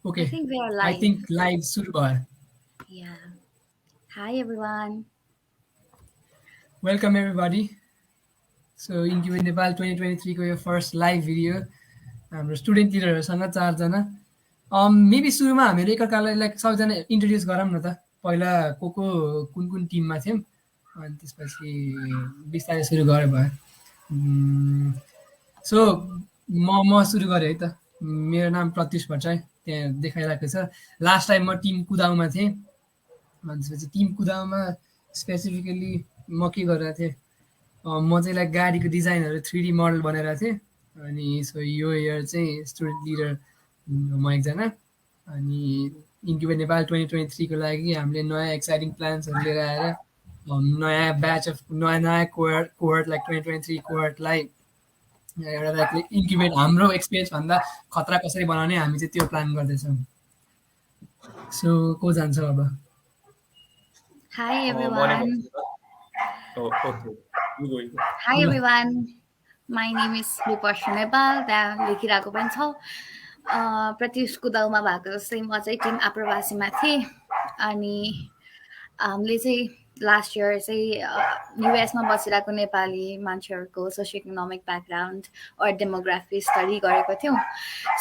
I Okay, think we are I live. think live सुरु भयो. Yeah. Hi, everyone. Welcome everybody. So Incubate Nepal 2023 को यो first live video हाम्रो student लिडरहरूसँग चारजना. Maybe सुरुमा हामीहरू एकअर्कालाई लाइक सबैजना इन्ट्रोड्युस गरौँ न त. पहिला को कुन कुन टिममा थियौँ अनि त्यसपछि बिस्तारै सुरु गरे भयो. सो म सुरु गरेँ है त. मेरो नाम प्रत्युष भट्टराई, त्यहाँ देखाइरहेको छ. लास्ट टाइम म टिम कुदाउमा थिएँ. अनि त्यसपछि टिम कुदाउमा स्पेसिफिकली म के गरिरहेको थिएँ, म चाहिँ लाइक गाडीको डिजाइनहरू 3D मोडल बनाइरहेको थिएँ. अनि सो यो इयर चाहिँ स्टुडेन्ट लिडर म एकजना. अनि इन्क्युबेट नेपाल 2023 को लागि हामीले नयाँ एक्साइटिङ प्लान्सहरू लिएर आएर नयाँ ब्याच अफ नयाँ नयाँ कोहर्ट लाइक 2023 कोहर्टलाई एउटा लाइक इन्क्युबेट हाम्रो एक्सपिरियन्सभन्दा खतरा कसरी बनाउने हामी चाहिँ त्यो प्लान गर्दैछौँ. सो को जान्छ अब? Hi, My name everyone. is Oh, okay. You go. You go. Hi, ल everyone. My name is Rupa Nepal. त्यहाँ लेखिरहेको पनि छ. प्रत्युष कुदाउमा भएको जस्तै म चाहिँ टिम आप्रवासीमा थिएँ. अनि हामीले चाहिँ लास्ट इयर चाहिँ युएसमा बसिरहेको नेपाली मान्छेहरूको socio economic background or demography study गरेको थियौँ.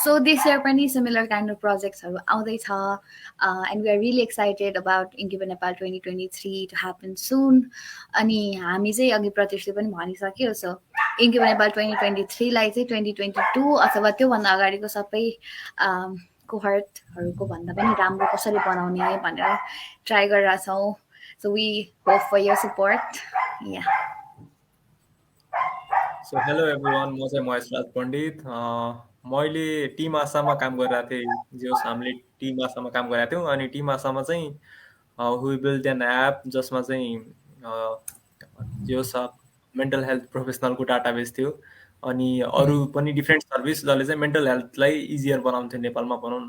सो दिस इयर पनि सिमिलर काइन्ड अफ प्रोजेक्ट्सहरू आउँदैछ. And we are really excited about incubate Nepal 2023 to happen soon. अनि हामी चाहिँ अघि प्रतिष्ठित पनि भनिसक्यो. सो इन्क्युबेट नेपाल 2023लाई चाहिँ 2022 अथवा त्योभन्दा अगाडिको सबै कोहर्टहरूको भन्दा पनि राम्रो कसरी बनाउने भनेर ट्राई गरिरहेछौँ. So we hope for your support. Yeah. So hello everyone. म चाहिँ महेश राज पण्डित. मैले टिम आशामा काम गरिरहेको थिएँ. जे होस् हामीले टिम आशामा काम गरेका थियौँ अनि टिम आशामा चाहिँ वी बिल्ड एन एप जसमा चाहिँ जे होस् मेन्टल हेल्थ प्रोफेसनलको डाटाबेस थियो अनि अरू पनि डिफ्रेन्ट सर्भिस जसले चाहिँ मेन्टल हेल्थलाई इजियर बनाउँथ्यो नेपालमा भनौँ न.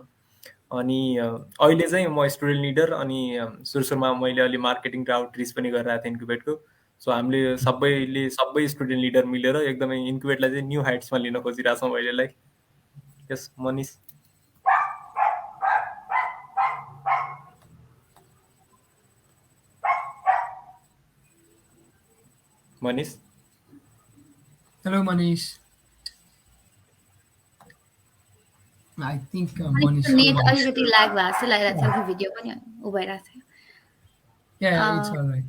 अनि अहिले चाहिँ म स्टुडेन्ट लिडर अनि सुरुमा मैले अलि मार्केटिङ र आउटरिच पनि गरिरहेको थिएँ इन्क्युबेटको. सो हामीले सबै स्टुडेन्ट लिडर मिलेर एकदमै इन्क्युबेटलाई चाहिँ न्यू हाइट्समा लिन खोजिरहेछौँ अहिलेलाई. Yes Manish. Manish. Hello Manish. I think Manish net अलिकति ल्याग भएको जस्तो लागिरहेको थियो कि भिडियो पनि उभाइरहेको थियो. It's alright.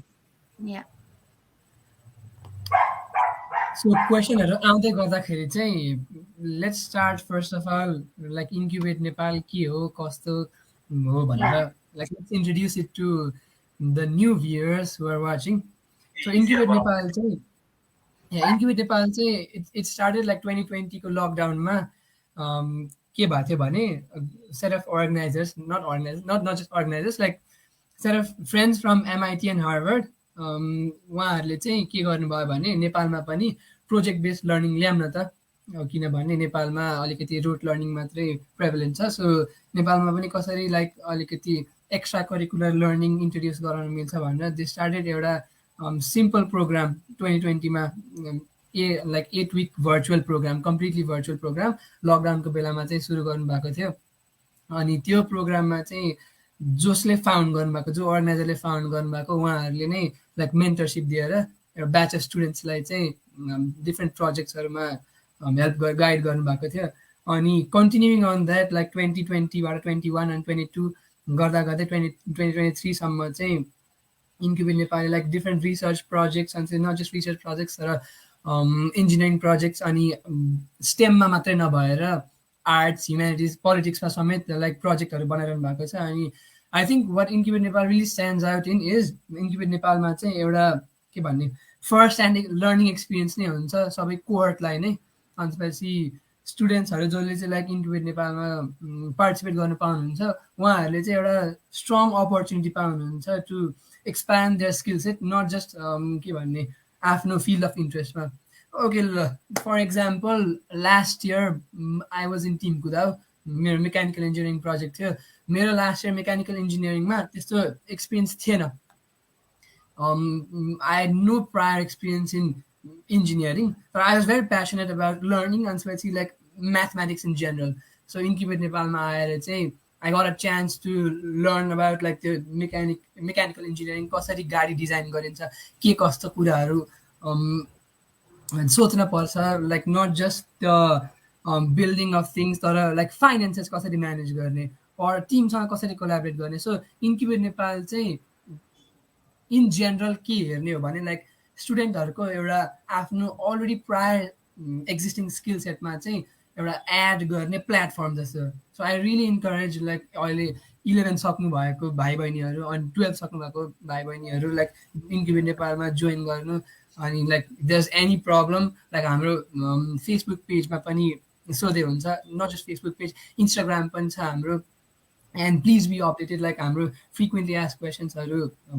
या सो क्वेसनहरू आउँदै गर्दाखेरि चाहिँ let's start first of all like incubate Nepal के हो कस्तो हो भनेर like let's introduce it to the new viewers who are watching. So incubate Nepal चाहिँ इट स्टार्टेड लाइक 2020 को लकडाउनमा के भएको थियो भने set of organisers not just organisers like set of friends from MIT end Harvard उहाँहरूले चाहिँ के गर्नुभयो भने नेपालमा पनि प्रोजेक्ट बेस्ड लर्निङ ल्याउन त. किनभने नेपालमा अलिकति रुट लर्निङ मात्रै प्रेभलेन्ट छ. सो नेपालमा पनि कसरी लाइक अलिकति एक्स्ट्रा करिकुलर लर्निङ इन्ट्रोड्युस गराउन मिल्छ भनेर दे स्टार्टेड एउटा सिम्पल प्रोग्राम 2020मा like 8 week virtual programme, completely virtual programme लकडाउनको बेलामा चाहिँ सुरु गर्नुभएको थियो. अनि त्यो प्रोग्राममा चाहिँ जसले फाउन्ड गर्नुभएको, जो अर्गनाइजरले फाउन्ड गर्नुभएको उहाँहरूले नै लाइक मेन्टरसिप दिएर एउटा ब्याच अफ स्टुडेन्ट्सलाई चाहिँ डिफ्रेन्ट प्रोजेक्ट्सहरूमा हेल्प गाइड गर्नुभएको थियो. अनि कन्टिन्युइङ अन द्याट लाइक 2020बाट 21 एन्ड 22 गर्दा गर्दै 2023सम्म चाहिँ इन्क्युबेट नेपालले लाइक डिफ्रेन्ट रिसर्च प्रोजेक्ट्स अनि नट जस्ट रिसर्च प्रोजेक्ट्स तर इन्जिनियरिङ प्रोजेक्ट्स अनि स्टेममा मात्रै नभएर आर्ट्स, ह्युम्यानिटिज, पोलिटिक्समा समेत लाइक प्रोजेक्टहरू बनाइरहनु भएको छ. अनि I think what incubate Nepal relief stands out in is incubate नेपालमा चाहिँ एउटा के भन्ने फर्स्ट ह्यान्ड लर्निङ एक्सपिरियन्स नै हुन्छ सबै कोहर्टलाई नै. अनि त्यसपछि स्टुडेन्ट्सहरू जसले चाहिँ लाइक इन्क्युबेट नेपालमा पार्टिसिपेट गर्न पाउनुहुन्छ उहाँहरूले चाहिँ एउटा स्ट्रङ अपर्च्युनिटी पाउनुहुन्छ to expand their skill set, not just के भन्ने आफ्नो फिल्ड अफ इन्ट्रेस्टमा. ओके ल for example last year I was in team कुदाउ, मेरो मेकानिकल इन्जिनियरिङ प्रोजेक्ट थियो. मेरो लास्ट इयर मेकानिकल इन्जिनियरिङमा त्यस्तो एक्सपिरियन्स थिएन. I had no prior experience in engineering, but I was very passionate about learning and especially like mathematics in general. So Incubate Nepalमा आएर चाहिँ I got a chance to learn about like the mechanical engineering, कसरी गाडी design गरिन्छ, के कस्तो कुराहरू सोच्न पर्छ, like not just the building of things, तर लाइक फाइनेन्सेस कसरी म्यानेज गर्ने अर टिमसँग कसरी कोलाबरेट गर्ने. सो इन्क्युबेट नेपाल चाहिँ इन जेनरल के हेर्ने हो भने लाइक स्टुडेन्टहरूको एउटा आफ्नो अलरेडी प्रायर एक्जिस्टिङ स्किल सेटमा चाहिँ एउटा एड गर्ने प्लेटफर्म जस्तो. सो आई रियली इन्करेज लाइक अहिले 11 सक्नु भएको भाइ बहिनीहरू अनि 12 सक्नु भएको भाइ बहिनीहरू लाइक इन्क्युबेट नेपालमा जोइन गर्नु. अनि like there's any problem like हाम्रो फेसबुक पेजमा पनि सोधे हुन्छ, not just Facebook page, Instagram पनि छ हाम्रो. And please be updated, like हाम्रो frequently asked questions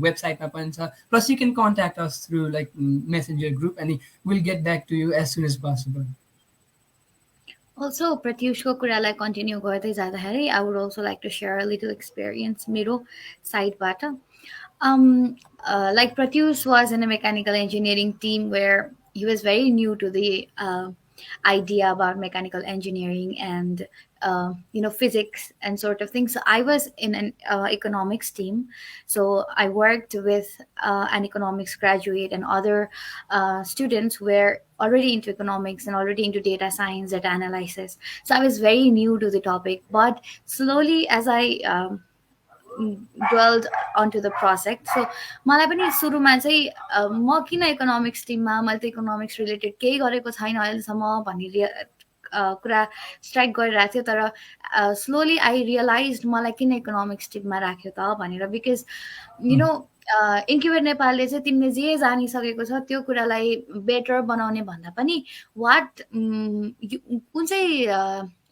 website ma pani cha. Plus you can contact us through like messenger group and we'll get back to you as soon as possible. Also, Pratyushko कुरालाई continue गर्दै जाँदाखेरि I would also like to share a little experience मेरो साइडबाट. Like Pratyush was in a mechanical engineering team where he was very new to the idea about mechanical engineering and physics and sort of things. So I was in an economics team, so I worked with an economics graduate and other students who were already into economics and already into data science, data analysis. So I was very new to the topic, but slowly as I dwelled onto the project. So मलाई पनि सुरुमा चाहिँ म किन economics टिममा, मैले त economics related केही गरेको छैन अहिलेसम्म भन्ने कुरा स्ट्राइक गरिरहेको थियो. तर स्लोली आई रियलाइज मलाई किन इकोनोमिक्स टिममा राख्यो त भनेर. बिकज इन्क्युबेट नेपालले चाहिँ तिमीले जे जानिसकेको छ त्यो कुरालाई बेटर बनाउने भन्दा पनि वाट कुन चाहिँ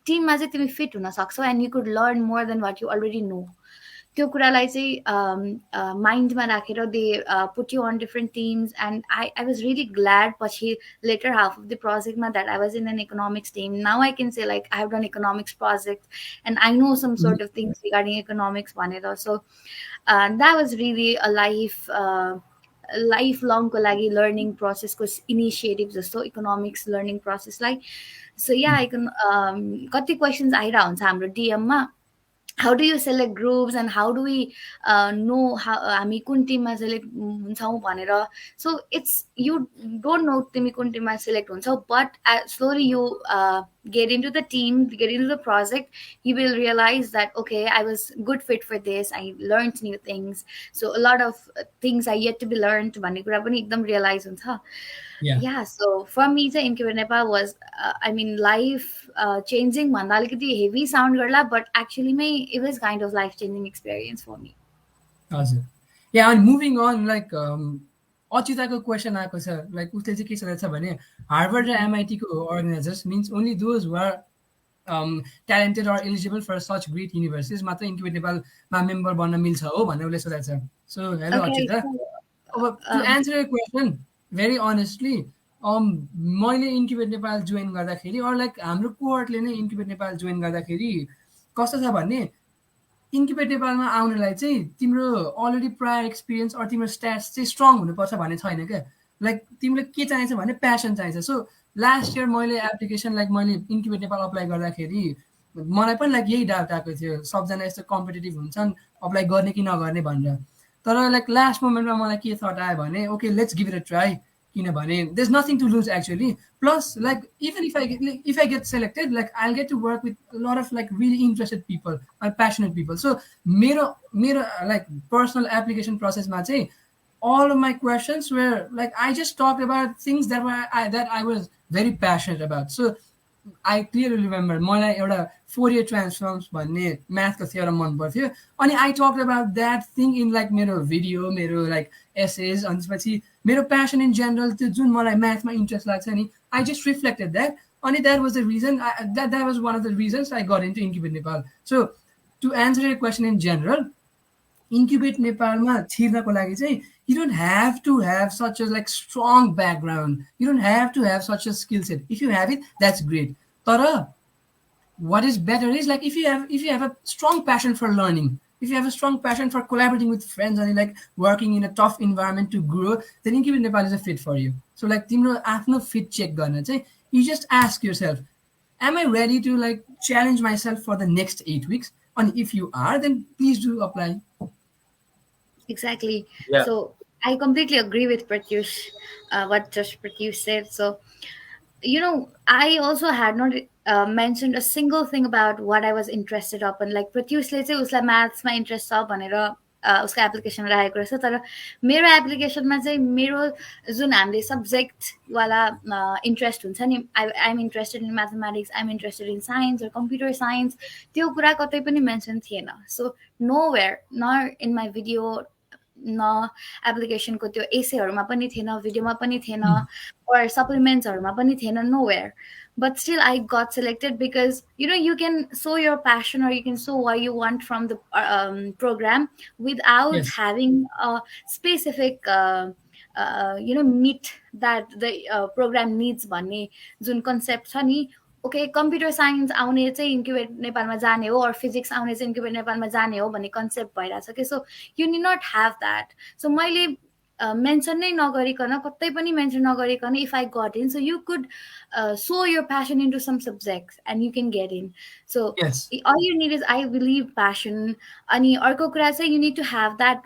टिममा चाहिँ तिमी फिट हुन सक्छौ and you could learn more than what you already know, त्यो कुरालाई चाहिँ माइन्डमा राखेर they put you on different teams. And I was really glad पछि लेटर हाफ अफ द प्रोजेक्टमा that I was in an economics team. Now I can say like I have done economics project and I know some sort of things regarding economics भनेर. So that was really a life लङको लागि learning प्रोसेसको initiative जस्तो economics learning प्रोसेसलाई. सो या कति questions आइरहेको हुन्छ हाम्रो डिएममा, how do you select groups and how do we know how हामी कुन टिममा सेलेक्ट हुन्छौँ भनेर. So it's you don't know तिमी कुन टिममा सेलेक्ट हुन्छौ, but slowly you get into the team, get into the project, you will realize that okay, I was good fit for this, I learned new things, so a lot of things are yet to be learned भन्ने कुरा पनि एकदम realise हुन्छ. Yeah, so for me चाहिँ Incubate Nepal was I mean life changing भन्दा अलिकति heavy sound गर्ला, but actually it was kind of life changing experience for me. हजुर. Yeah, and moving on, like अच्युताको क्वेसन आएको छ, like उसले चाहिँ के सोधेको छ भने हार्वर्ड र एमआइटीको organisers means only those who are talented or eligible for such great universities मात्र इन्क्युबेट नेपालमा मेम्बर बन्न मिल्छ हो भनेर उसले सोधेको छ. So hello Achyuta, to answer your question very honestly मैले इन्क्युबेट नेपाल जोइन गर्दाखेरि अर लाइक हाम्रो कोहर्टले नै इन्क्युबेट नेपाल जोइन गर्दाखेरि कस्तो छ भने इन्क्युबेट नेपालमा आउनलाई चाहिँ तिम्रो अलरेडी प्रायर एक्सपिरियन्स अर तिम्रो स्ट्याट्स चाहिँ स्ट्रङ हुनुपर्छ भन्ने छैन क्या. लाइक तिमीले के चाहिन्छ भने प्यासन चाहिन्छ. सो लास्ट इयर मैले एप्लिकेसन लाइक मैले इन्क्युबेट नेपाल अप्लाई गर्दाखेरि मलाई पनि लाइक यही डाउट आएको थियो, सबजना यस्तो कम्पिटेटिभ हुन्छन् अप्लाई गर्ने कि नगर्ने भनेर. तर लाइक लास्ट मोमेन्टमा मलाई के थट आयो भने okay let's give it a try, किनभने there is nothing to lose actually. Plus like even if I get selected, like I'll get to work with a lot of like really interested people and passionate people. So मेरो like personal application processमा चाहिँ all of my questions were like I just talked about things that I was very passionate about. So I clearly remember मलाई एउटा Fourier transforms भन्ने म्याथको theorem मन पर्थ्यो अनि I talked about that thing in like मेरो video, मेरो like essays. अनि त्यसपछि मेरो passion in general त्यो जुन मलाई म्याथमा इन्ट्रेस्ट लाग्छ नि I just reflected that. And that was the reason that was one of the reasons I got into Incubate Nepal. So to answer your question in general, Incubate Nepal ma छिर्नको लागि चाहिँ you don't have to have such a like strong background. You don't have to have such a skill set. If you have it, that's great. But what is better is like if you have a strong passion for learning, if you have a strong passion for collaborating with friends and like working in a tough environment to grow, then Incubate Nepal is a fit for you. So like तिम्रो आफ्नो fit check गर्न चाहिँ you just ask yourself, am I ready to like challenge myself for the next 8 weeks? And if you are, then please do apply. Exactly. Yeah. So I completely agree with Pratyush, what just Pratyush said. So, I also had not mentioned a single thing about what I was interested in. Like Pratyushले चाहिँ उसलाई म्याथ्समा interest छ भनेर उसको application राखेको रहेछ, तर मेरो एप्लिकेसनमा चाहिँ मेरो जुन हामीले सब्जेक्टवाला इन्ट्रेस्ट हुन्छ नि, I'm interested in mathematics, I'm interested in science र कम्प्युटर साइन्स, त्यो कुरा कतै पनि मेन्सन थिएन. सो नो वेयर, न इन माई भिडियो, न एप्लिकेसनको त्यो एसेहरूमा पनि थिएन, भिडियोमा पनि थिएन, or supplementsहरूमा पनि थिएन, nowhere. But still I got selected because you can show your passion, or you can show what you want from the program without Yes. having a specific meet that the program needs भन्ने जुन concept छ नि. Okay, computer science आउने चाहिँ incubate नेपालमा जाने हो, अर physics आउने चाहिँ इन्क्युबेट नेपालमा जाने हो भन्ने कन्सेप्ट भइरहेछ कि. So you need not have that. So मैले मेन्सन नै नगरिकन, कतै पनि मेन्सन नगरिकन, if I got in, so you could show your passion into some subjects and you can get in. So Yes. All you need is, I believe, passion. अनि अर्को कुरा चाहिँ you need to have that,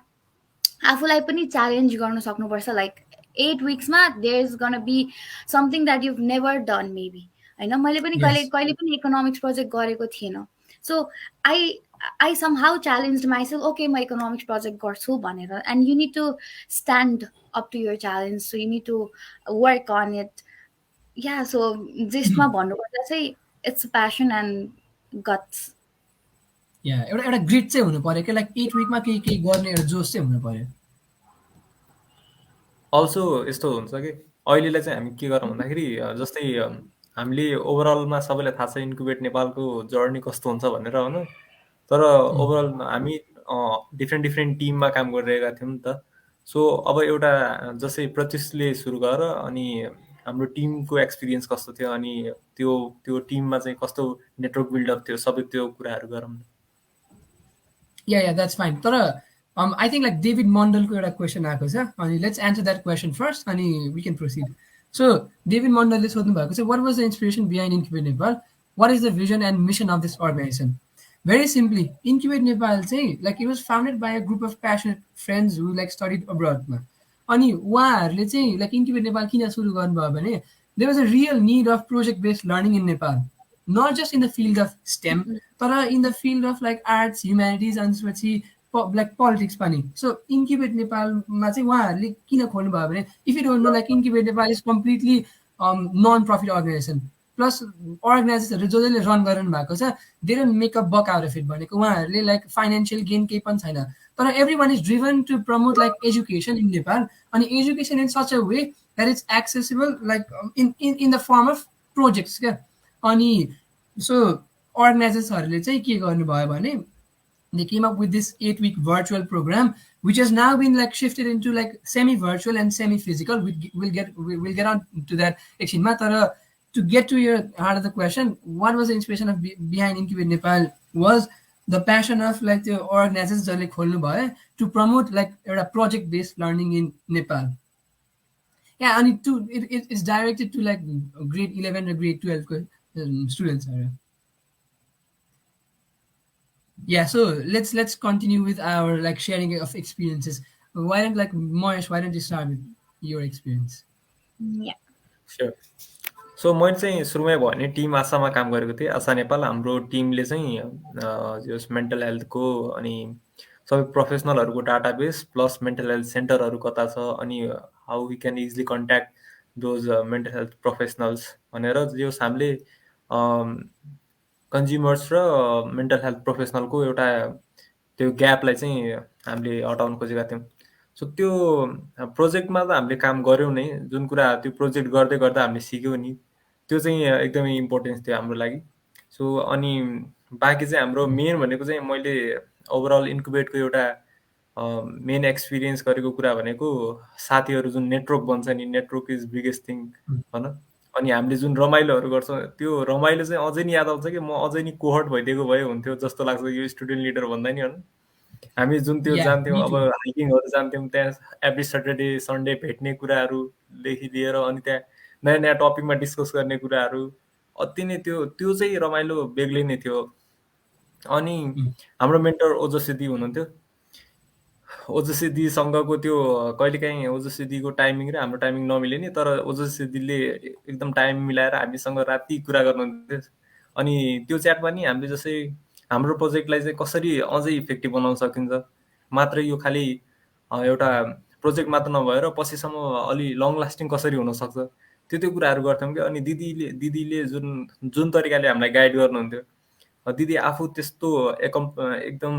आफूलाई पनि challenge गर्न सक्नुपर्छ. Like 8 विक्समा there is gonna be something that you've never done maybe. होइन, मैले पनि कहिले Yes. कहिले पनि इकोनोमिक्स प्रोजेक्ट गरेको थिएन. So I somehow challenged myself, okay, म इकोनोमिक्स प्रोजेक्ट गर्छु भनेर. And you need to stand up to your challenge, so you need to work on it. Yeah, so जिस्टमा भन्नुपर्दा चाहिँ इट्स प्यासन एन्ड गट्स. या, एउटा एउटा ग्रिड चाहिँ हुनु पर्यो कि, लाइक 8 विकमा केही केही गर्ने एउटा जोस चाहिँ हुनु पर्यो. अल्सो यस्तो हुन्छ कि अहिलेलाई चाहिँ हामी के गरौँ भन्दाखेरि जस्तै हामीले ओभरअलमा सबैलाई थाहा छ इन्क्युबेट नेपालको जर्नी कस्तो हुन्छ भनेर, होइन. तर ओभरअल हामी डिफ्रेन्ट डिफ्रेन्ट टिममा काम गरिरहेका थियौँ नि त. सो अब एउटा जस्तै प्रत्युषले सुरु गर, अनि हाम्रो टिमको एक्सपिरियन्स कस्तो थियो, अनि त्यो त्यो टिममा चाहिँ कस्तो नेटवर्क बिल्डअप थियो, सबै त्यो कुराहरू गरौँ न. या, द्याट्स फाइन. तर आई थिङ्क लाइक डेभिड मण्डलको एउटा क्वेसन आएको छ, अनि let's answer that question first, अनि we can proceed. So David मण्डलले सोध्नु भएको छ, what was the inspiration behind incubate Nepal, what is the vision and mission of this organisation. Very simply, incubate Nepal चाहिँ like it was founded by a group of passionate friends who like studied अब्रडमा. अनि उहाँहरूले चाहिँ like incubate Nepal किन सुरु गर्नुभयो भने there was a real need of project based learning in Nepal, not just in the field of STEM, तर in the field of like arts, humanities, अनि त्यसपछि लाइक पोलिटिक्स पनि. सो इन्क्युबेट नेपालमा चाहिँ उहाँहरूले किन खोल्नुभयो भने, if you don't know, like incubate Nepal is completely non profit organisation. Plus अर्गनाइजेसनहरू जसले रन गरिरहनु भएको छ, they don't make a buck out of it. भनेको उहाँहरूले लाइक फाइनेन्सियल गेन केही पनि छैन, तर everyone is driven to promote like education in Nepal, अनि education in such a way that is accessible like in the form of projects क्या. अनि सो अर्गनाइजर्सहरूले चाहिँ के गर्नुभयो भने, they came up with this 8-week virtual program, which has now been like shifted into like semi-virtual and semi-physical. We'll get on to that एकछिनमा. तर to get to your heart of the question, what was the inspiration of behind Incubate Nepal was the passion of like the organizers जसले खोल्नु भयो to promote like एउटा project based learning in Nepal. Yeah, and it's directed to like grade 11 or grade 12 students. Yeah, so let's continue with our like sharing of experiences. Why don't like Moish, why don't you start with your experience? या. Sure. सो मैले चाहिँ सुरुमै भयो भने Tim आशामा काम गरेको थिएँ, आशा नेपाल. हाम्रो टिमले चाहिँ जस मेन्टल हेल्थको अनि सबै प्रोफेसनलहरूको डाटाबेस प्लस मेन्टल हेल्थ सेन्टरहरू कता छ, अनि how we can easily contact those mental health professionals भनेर जस हामीले कन्ज्युमर्स र मेन्टल हेल्थ प्रोफेसनलको एउटा त्यो ग्यापलाई चाहिँ हामीले हटाउन खोजेका थियौँ. सो त्यो प्रोजेक्टमा त हामीले काम गऱ्यौँ नै, जुन कुरा त्यो प्रोजेक्ट गर्दै गर्दा हामीले सिक्यौँ नि, त्यो चाहिँ एकदमै इम्पोर्टेन्स थियो हाम्रो लागि. सो अनि बाँकी चाहिँ हाम्रो मेन भनेको चाहिँ मैले ओभरअल इन्क्युबेटको एउटा मेन एक्सपिरियन्स गरेको कुरा भनेको साथीहरू जुन नेटवर्क बन्छ नि, नेटवर्क इज बिगेस्ट थिङ होइन. अनि हामीले जुन रमाइलोहरू गर्छौँ, त्यो रमाइलो चाहिँ अझै नि याद आउँछ कि म अझै नि कोहर्ट भइदिएको भए हुन्थ्यो जस्तो लाग्छ यो स्टुडेन्ट लिडर भन्दा नि, होइन. हामी जुन त्यो Yeah, जान्थ्यौँ, me अब too. हाइकिङहरू जान्थ्यौँ, त्यहाँ एभ्री सटरडे सन्डे भेट्ने कुराहरूदेखि लिएर अनि त्यहाँ नयाँ नयाँ टपिकमा डिस्कस गर्ने कुराहरू, अति नै त्यो त्यो चाहिँ रमाइलो बेग्लै नै थियो. अनि हाम्रो मेन्टर ओजस्वी दी हुनुहुन्थ्यो। ओजस्वी दीसँगको त्यो कहिलेकाहीँ ओजस्वी दीको टाइमिङ र हाम्रो टाइमिङ नमिले नि, तर ओजस्वी दीले एकदम टाइम मिलाएर हामीसँग राति कुरा गर्नुहुन्थ्यो। अनि त्यो च्याटमा नि हामीले जस्तै हाम्रो प्रोजेक्टलाई चाहिँ कसरी अझै इफेक्टिभ बनाउन सकिन्छ, मात्र यो खालि एउटा प्रोजेक्ट मात्र नभएर पछिसम्म अलि लङ लास्टिङ कसरी हुनसक्छ, त्यो त्यो कुराहरू गर्थ्यौँ क्या। अनि दिदीले जुन जुन तरिकाले हामीलाई गाइड गर्नुहुन्थ्यो, दिदी आफू त्यस्तो एकदम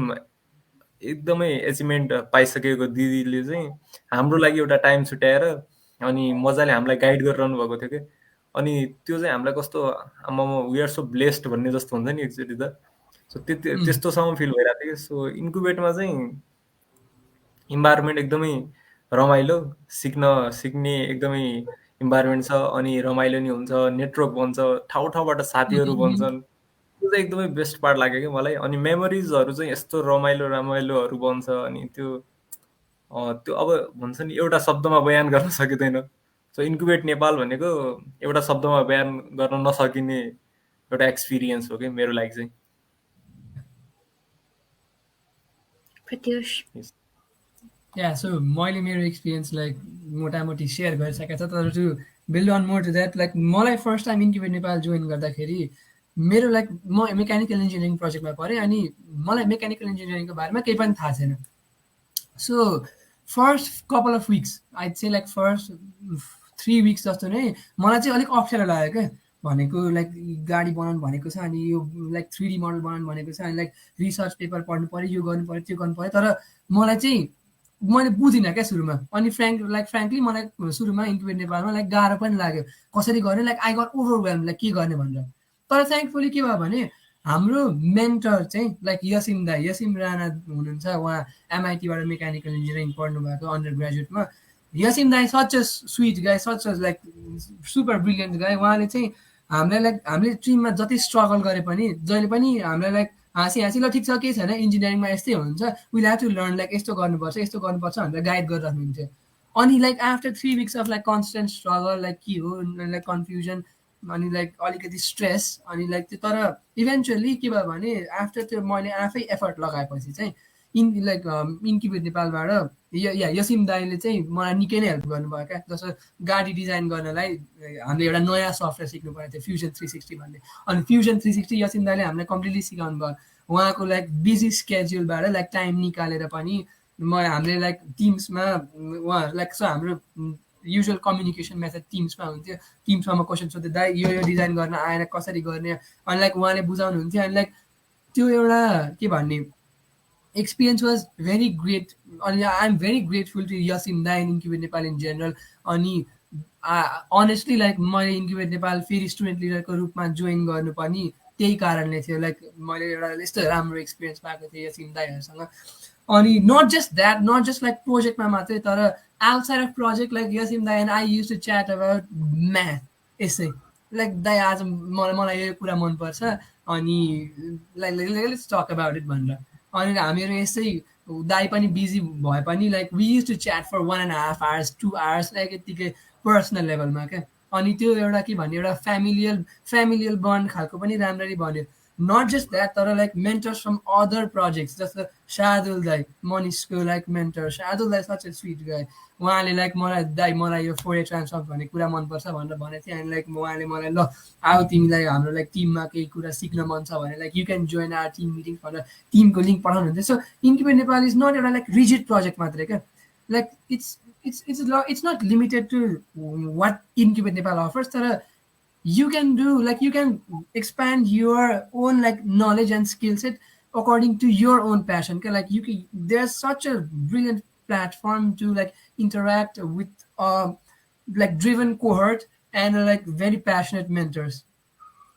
एकदमै एचिभमेन्ट पाइसकेको दिदीले चाहिँ हाम्रो लागि एउटा टाइम छुट्याएर अनि मजाले हामीलाई गाइड गरिरहनु भएको थियो क्या। अनि त्यो चाहिँ हामीलाई कस्तो आम्मामा वी आर सो ब्लेस्ड भन्ने जस्तो हुन्छ नि एक्चुअली त। सो त्यस्तोसम्म फिल भइरहेको थियो कि। सो इन्कुबेटमा चाहिँ इन्भाइरोमेन्ट एकदमै रमाइलो, सिक्ने एकदमै इन्भाइरोमेन्ट छ, अनि रमाइलो नि हुन्छ, नेटवर्क बन्छ, ठाउँ ठाउँबाट साथीहरू बन्छन्। त्यो चाहिँ एकदमै बेस्ट पार्ट लाग्यो कि मलाई। अनि मेमोरिजहरू चाहिँ यस्तो रमाइलो रमाइलोहरू बन्छ, अनि त्यो अब भन्छ नि एउटा शब्दमा बयान गर्न सकिँदैन। सो इन्क्युबेट नेपाल भनेको एउटा शब्दमा बयान गर्न नसकिने एउटा एक्सपिरियन्स हो कि मेरो लागि चाहिँ। प्रत्युष Yes. या सो मैले मेरो एक्सपिरियन्स लाइक मोटामोटी सेयर गरिसकेको छ, तर to build on more to that, like मलाई first time incubate Nepal join गर्दाखेरि मेरो लाइक म मेकानिकल इन्जिनियरिङ प्रोजेक्टमा परेँ, अनि मलाई मेकानिकल इन्जिनियरिङको बारेमा केही पनि थाहा छैन। So first couple of weeks I चाहिँ लाइक फर्स्ट 3 विक्स जस्तो नै मलाई चाहिँ अलिक अप्ठ्यारो लाग्यो क्या। भनेको लाइक गाडी बनाउनु भनेको छ, अनि यो लाइक 3D मोडल बनाउनु भनेको छ, अनि लाइक रिसर्च पेपर पढ्नु पऱ्यो, यो गर्नु पऱ्यो, त्यो गर्नु पऱ्यो। तर मलाई चाहिँ मैले बुझिनँ क्या सुरुमा। अनि फ्रेङ्कली मलाई सुरुमा इन्क्युबेट नेपालमा लाइक गाह्रो पनि लाग्यो कसरी गर्ने, like I got overwhelm, like के गर्ने भनेर। तर थ्याङ्कफुली के भयो भने हाम्रो मेन्टर चाहिँ लाइक यसिम राणा हुनुहुन्छ, उहाँ एमआइटीबाट मेकानिकल इन्जिनियरिङ पढ्नु भएको अन्डर ग्रेजुएटमा। यसिम दाई सच अ स्विट गाई, सच अ लाइक सुपर ब्रिलियन्ट गाई। उहाँले चाहिँ हामीलाई लाइक हामीले टिममा जति स्ट्रगल गरे पनि जहिले पनि हामीलाई लाइक हाँसी ल ठिक छ केही छैन, इन्जिनियरिङमा यस्तै हुन्छ, will have to learn, like यस्तो गर्नुपर्छ भनेर गाइड गरिराख्नुहुन्थ्यो। अनि like after 3 weeks of like constant struggle, like के हो लाइक कन्फ्युजन, अनि लाइक अलिकति स्ट्रेस, अनि लाइक त्यो तर इभेन्चुअली के भयो भने आफ्टर त्यो मैले आफै एफर्ट लगाएपछि चाहिँ लाइक इन्क्युबेट नेपालबाट यसिम दाईले चाहिँ मलाई निकै नै हेल्प गर्नुभयो क्या। जस्तो गाडी डिजाइन गर्नलाई हामीले एउटा नयाँ सफ्टवेयर सिक्नु परेको थियो, फ्युजन 360 भन्ने। अनि फ्युजन 360 यसिम दाईले हामीलाई कम्प्लिटली सिकाउनु भयो। उहाँको लाइक बिजी स्केड्युलबाट लाइक टाइम निकालेर पनि हामीले लाइक टिम्समा उहाँहरू लाइक सो हाम्रो युजुअल कम्युनिकेसन मेथड टिम्समा हुन्थ्यो। टिम्समा म क्वेसन सोध्दै दाइ यो डिजाइन गर्न आएन, कसरी गर्ने, अनि लाइक उहाँले बुझाउनुहुन्थ्यो। अनि लाइक त्यो एउटा के भन्ने experience was very great. अनि I'm very grateful to Yasim दाई, इन्क्युबेट नेपाल इन जेनरल। अनि अनेस्टली लाइक मैले इन्क्युबेट नेपाल फेरि स्टुडेन्ट लिडरको रूपमा जोइन गर्नु पनि त्यही कारणले थियो। लाइक मैले एउटा यस्तो राम्रो एक्सपिरियन्स पाएको थिएँ यसिम दाईहरूसँग। अनि नट जस्ट लाइक प्रोजेक्टमा मात्रै, तर outside of project like Yasim दाई and I use to chat about math यसै, लाइक दाई आज मलाई यो कुरा मनपर्छ, अनि like let's talk about it भनेर। अनि हामीहरू यसै दाई पनि बिजी भए पनि like we use to chat for 1.5 hours 2 hours, like यत्तिकै पर्सनल लेभलमा क्या। अनि त्यो एउटा के भन्ने एउटा फ्यामिलियल बन्ड खालको पनि राम्ररी भन्यो। नट जस्ट द्याट, तर like mentors from other projects, जस्तो शार्दुल दाई, मनिषको लाइक मेन्टर शार्दुल दाई सच ए स्विट गाई। उहाँले लाइक मलाई यो फोरियर ट्रान्सफर्म भन्ने कुरा मनपर्छ भनेर भनेको थियो। अनि लाइक उहाँले मलाई ल आऊ तिमीलाई हाम्रो लाइक टिममा केही कुरा सिक्न मन छ भने like you can join our team meeting भनेर टिमको लिङ्क पठाउनुहुन्थ्यो। So incubate Nepal is not एउटा लाइक रिजिड प्रोजेक्ट मात्रै क्या। Like it's not limited to what Incubate Nepal offers, तर you can do like you can expand your own like knowledge and skill set according to your own passion. Like you can, there's such a brilliant platform to like interact with like driven cohort and like very passionate mentors.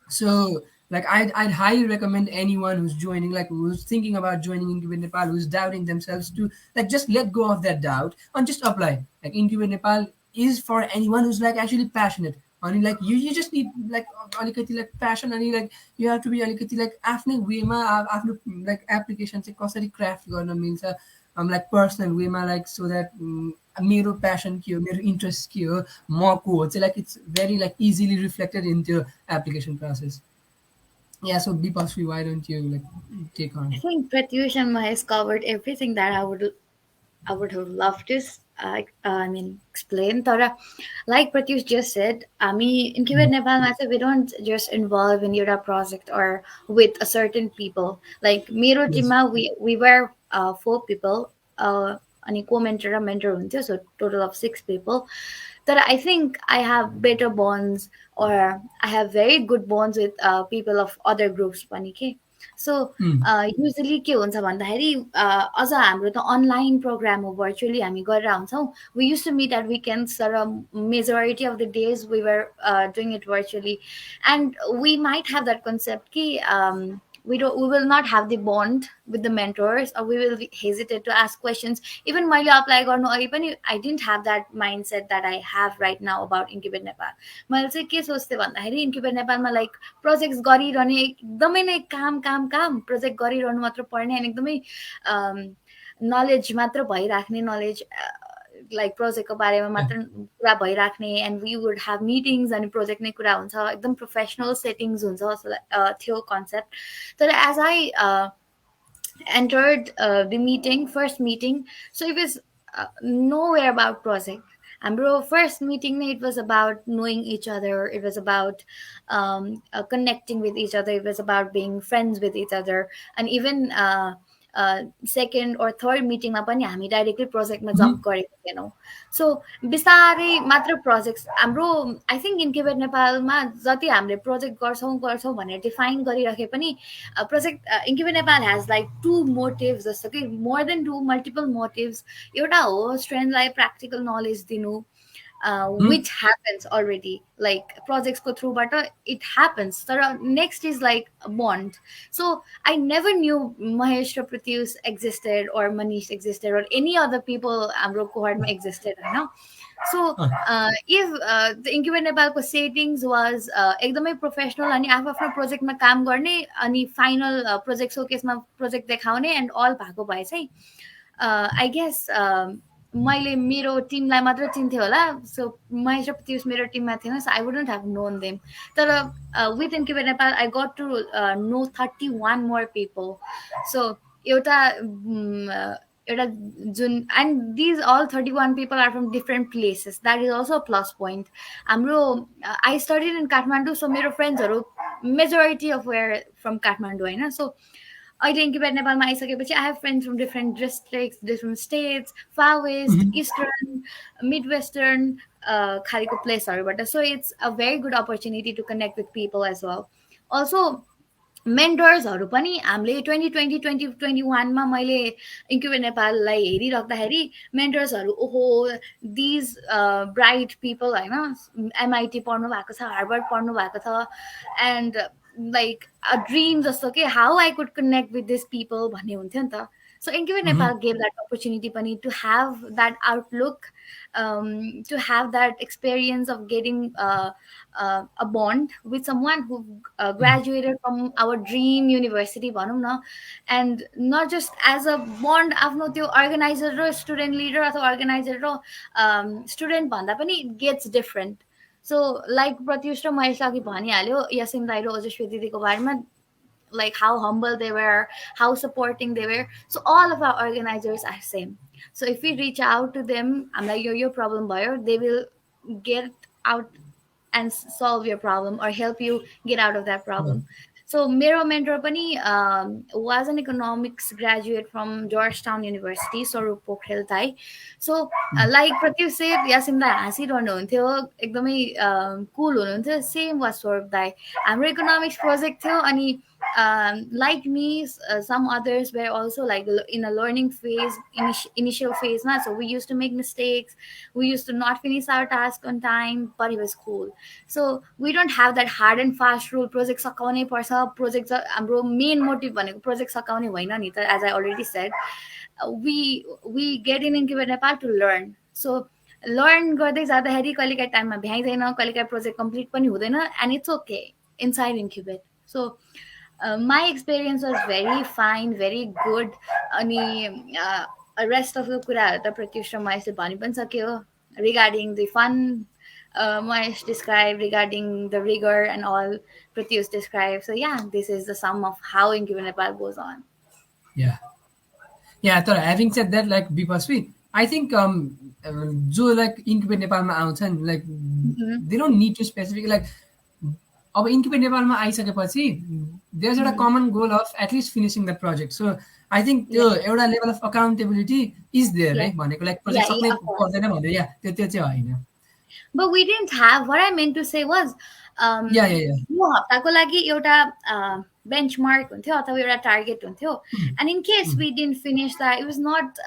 So like I'd highly recommend anyone who's joining, like who's thinking about joining Incubate Nepal, who's doubting themselves, to like just let go of that doubt and just apply. Like Incubate Nepal is for anyone who's like actually passionate. And like you just need like अलिकति like passion, and like you have to be अलिकति like आफ्नै वेमा आफ्नो like application चाहिँ कसरी craft गर्न मिल्छ like personal वेमा, like so that मेरो passion के हो, मेरो interest के हो, म को हो चाहिँ like it's very like easily reflected in त्यो application process. Yeah, so Deepasri, why don't you like take I on? think Pratyush and Mahesh covered everything that I would have loved to, I mean, explain. Tara, like Pratyush just said, me Incubate Mm. Nepal matter, we don't just involve in your project or with a certain people. Like Miro Yes. Tima, we were four people, अनि co-mentor र mentor हुन्थ्यो, so total of six people. That I think I have better bonds or I have very good bonds with people of other groups पनि के. So Mm. Usually के हुन्छ भन्दाखेरि अझ हाम्रो त अनलाइन प्रोग्राम हो भर्चुअली हामी गरेर हुन्छौँ we use to meet at weekends तर majority of the days we were doing it virtually and we might have that concept कि we will not have the bond with the mentors or we will hesitate to ask questions even मैले apply गर्नु अघि पनि I didn't have that mindset that I have right now about Incubate Nepal मैले चाहिँ के सोच्थेँ भन्दाखेरि Incubate नेपालमा like projects गरिरहने एकदमै नै काम काम काम प्रोजेक्ट गरिरहनु मात्र पर्ने अनि एकदमै नलेज मात्र भइराख्ने नलेज लाइक प्रोजेक्टको बारेमा Yeah. मात्र कुरा भइराख्ने and we would have meetings अनि प्रोजेक्ट नै कुरा हुन्छ एकदम प्रोफेसनल सेटिङ्स हुन्छ जस्तो थियो कन्सेप्ट तर as I entered the meeting, first meeting. So it was nowhere about project. And bro, first meeting, it was about knowing each other. It was about connecting with each other. It was about being friends with each other. And even second or third meeting, पनि हामी directly project मा Mhm. jump गरेको थिएनौँ. So बिस्तारै मात्र projects हाम्रो I think incubate नेपालमा जति हामीले प्रोजेक्ट गर्छौँ गर्छौँ भनेर डिफाइन गरिराखे पनि project incubate Nepal has like two motives जस्तो कि more than two multiple motives एउटा हो स्टुडेन्टलाई प्र्याक्टिकल नलेज दिनु Mhm. which happens already like projects go through but it happens so next is like a bond so I never knew Mahesh or Pratyush existed or Manish existed or any other people हाम्रो cohort existed होइन so Ah. if the Incubate Nepalको settings was एकदमै professional अनि आफू आफ्नो प्रोजेक्टमा काम गर्ने अनि final project सोकेसमा project देखाउने एन्ड अल भएको भए चाहिँ आई गेस मैले मेरो टिमलाई मात्र चिन्थेँ होला सो महेश र प्रत्युष मेरो टिममा थिएन so I wouldn't have known them तर with incubate Nepal I got to know 31 more people so एउटा एउटा जुन and these all 31 people are from different places that is also plus point हाम्रो I studied in Kathmandu so मेरो फ्रेन्ड्सहरू majority of were from Kathmandu होइन so अहिले incubate नेपालमा आइसकेपछि I have friends from different districts different states far west Mhm. Eastern mid western खालको प्लेसहरूबाट so it's a very good opportunity to connect with people as well also मेन्टर्सहरू पनि हामीले 2020-2021मा मैले इन्क्युबेट नेपाललाई हेरिराख्दाखेरि मेन्टर्सहरू ओहो दिज ब्राइट पिपल होइन एमआइटी पढ्नु भएको छ हार्वर्ड पढ्नु भएको छ एन्ड लाइक अ ड्रिम जस्तो कि how I could connect with this people भन्ने हुन्थ्यो नि त so incubate Mhm. Nepal gave that opportunity पनि to have that outlook to have that experience of getting a bond with someone who graduated from our dream university भनौँ न and not just as a bond आफ्नो त्यो organiser र student leader अथवा organiser र student भन्दा पनि it gets different so like Pratyush र महेश अघि भनिहाल्यो यासिन दाइ र ओजस्वी दिदीको बारेमा like how humble they were, how supporting they were. So all of our organizers are same. So if we reach out to them, I'm like your problem buyer, they will get out and solve your problem or help you get out of that Yeah. problem. So Miro mentor pani was an economics graduate from Georgetown University, Swarup Pokhrel Tai. So Mm. like Pratyush said, यासिमदा हाँसिरहनु हुन्थ्यो एकदमै कुल हुनुहुन्थ्यो same was स्वरूप दाई हाम्रो economics project थियो अनि like me, some others were also like in a learning phase, initial phase. Na? So we used to make mistakes. We used to not finish our task on time, but it was cool. So we don't have that hard and fast rule. Project सकाउने पर्छ. Project हाम्रो main motive भनेको project सकाउने होइन नि त, as I already said. We get in Incubate Nepal to learn. So learn गर्दै जाँदाखेरि कहिलेकाहीँ टाइममा भ्याइँदैन कहिलेकाहीँ प्रोजेक्ट कम्प्लिट पनि हुँदैन and it's okay inside incubate so my experience was very fine, very good. अनि rest of the कुराहरू त प्रत्युष र महेशले भनि पनि सक्यो regarding the fun Mahesh described regarding the rigor and all Pratyush described. So yeah, this is the sum of how Incubate Nepal goes on. Yeah. Yeah, तर having said that, like Bipaswi, I think जो like Incubate नेपालमा आउँछन्, like Mm-hmm. they don't need to specific like अब Incubate नेपालमा आइसकेपछि there's एउटा Mm-hmm. common goal of at least finishing the project. So I think Yeah, त्यो एउटा level of accountability is there yeah, है, भनेको like yeah, project yeah, सक्नै of course. पर्दैन भनेर, या त्यो चाहिँ होइन. But we didn't have, what I meant to say was, Yeah, yeah, yeah. यो हप्ताको लागि एउटा बेन्चमार्क हुन्थ्यो अथवा एउटा टार्गेट हुन्थ्यो, and in case we didn't finish that, it was not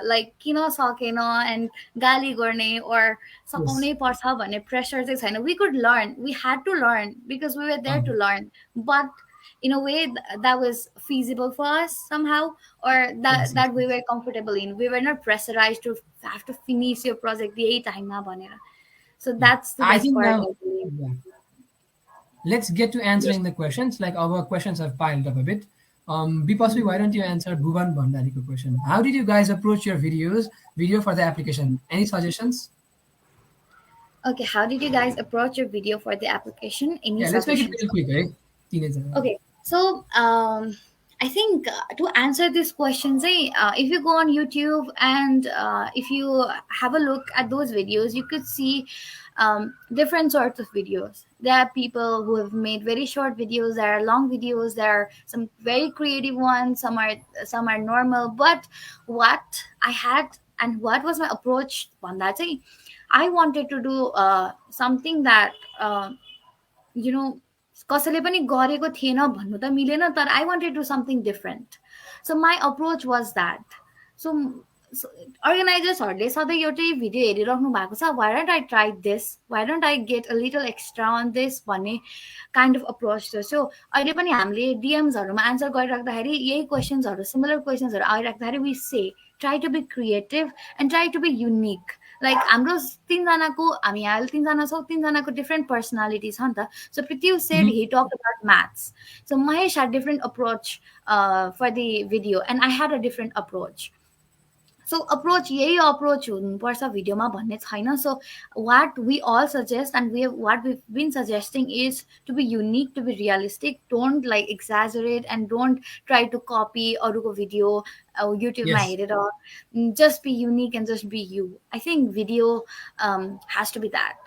like किन सकेन and गाली गर्ने or Yes. सकाउनै पर्छ भन्ने pressure चाहिँ छैन. We could learn, we had to learn because we were there to learn, but in a way that was feasible for us somehow, or Yes, yes, that we were comfortable in. We were not pressurized to have to finish your project यही टाइममा भनेर. So yeah. that's the I best think part, now, I believe. yeah. Let's get to Yes. answering the questions. Like our questions have piled up a bit. Bipaswi, why don't you answer Bhuvan Bhandariko question? How did you guys approach your video for the application? Any suggestions? Okay, how did you guys approach your video for the application? Any Yeah, let's make it suggestions? real quick, eh? Teenager. Okay, so I think to answer this question, say if you go on YouTube and if you have a look at those videos, you could see different sorts of videos. There are people who have made very short videos. There are long videos. There are some very creative ones. Some are normal. But what I had and what was my approach on that? Say, I wanted to do something that you know कसैले पनि गरेको थिएन भन्नु त मिलेन, तर I wanted to something different. So my approach was that. So अर्गनाइजर्सहरूले सधैँ एउटै भिडियो हेरिराख्नु भएको छ, why don't I try this, why don't I get a little extra on this भन्ने काइन्ड अफ अप्रोच थियो. सो अहिले पनि हामीले डिएम्सहरूमा आन्सर गरिराख्दाखेरि यही क्वेसन्सहरू, सिमिलर क्वेसन्सहरू आइराख्दाखेरि we say try to be creative and try to be unique. Like हाम्रो तिनजनाको, हामी यहाँ तिनजना छौँ, तिनजनाको डिफ्रेन्ट पर्सनालिटी छ नि त. सो Prithu said he talked about maths. So Mahesh had different approach for the video and I had a different approach. So approach यही approach हुनुपर्छ भिडियोमा भन्ने छैन. So what we all suggest and what we've been suggesting is to be unique, to be realistic. Don't like exaggerate and don't try to copy अरूको video युट्युबमा Yes. हेरेर. Just be unique and just be you. I think video has to be that.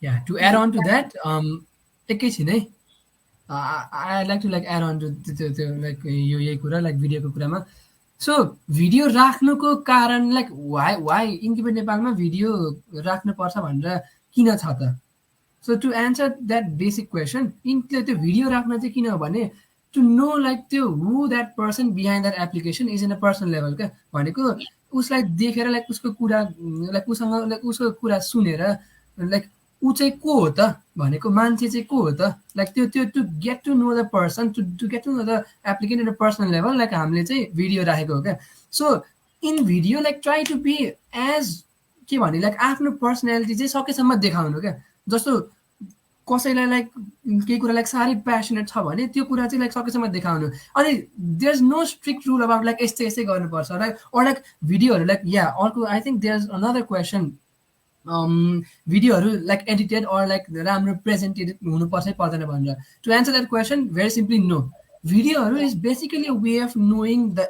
Yeah. To add on to that, एकैछिन है, I'd like to like add on to like यो यही कुरा like भिडियोको कुरामा. सो video राख्नुको कारण like why incubate नेपालमा video राख्नुपर्छ भनेर किन छ त? So to answer that basic question, त्यो भिडियो राख्न चाहिँ किन हो भने टु नो लाइक त्यो who that person behind that application is in a personal level क्या. भनेको उसलाई देखेर लाइक उसको कुरा लाइक उसँग लाइक उसको कुरा सुनेर लाइक ऊ चाहिँ को हो त भनेको मान्छे चाहिँ को हो त, लाइक त्यो त्यो to get to know the person, to get to know the applicant in a personal level, like हामीले चाहिँ भिडियो राखेको हो क्या. So in video like try to be as के भने लाइक आफ्नो पर्सनालिटी चाहिँ सकेसम्म देखाउनु क्या. जस्तो कसैलाई लाइक केही कुरा लाइक साह्रै प्यासनेट छ भने त्यो कुरा चाहिँ लाइक सकेसम्म देखाउनु. अनि there is no strict rule about like यस्तै यस्तै गर्नुपर्छ लाइक अर लाइक भिडियोहरू लाइक या अर्को I think there is another question, भिडियोहरू लाइक एडिटेड अर लाइक राम्रो प्रेजेन्टेड हुनुपर्छ पर्दैन भनेर. To answer that question very simply no. भिडियोहरू is basically a way of knowing the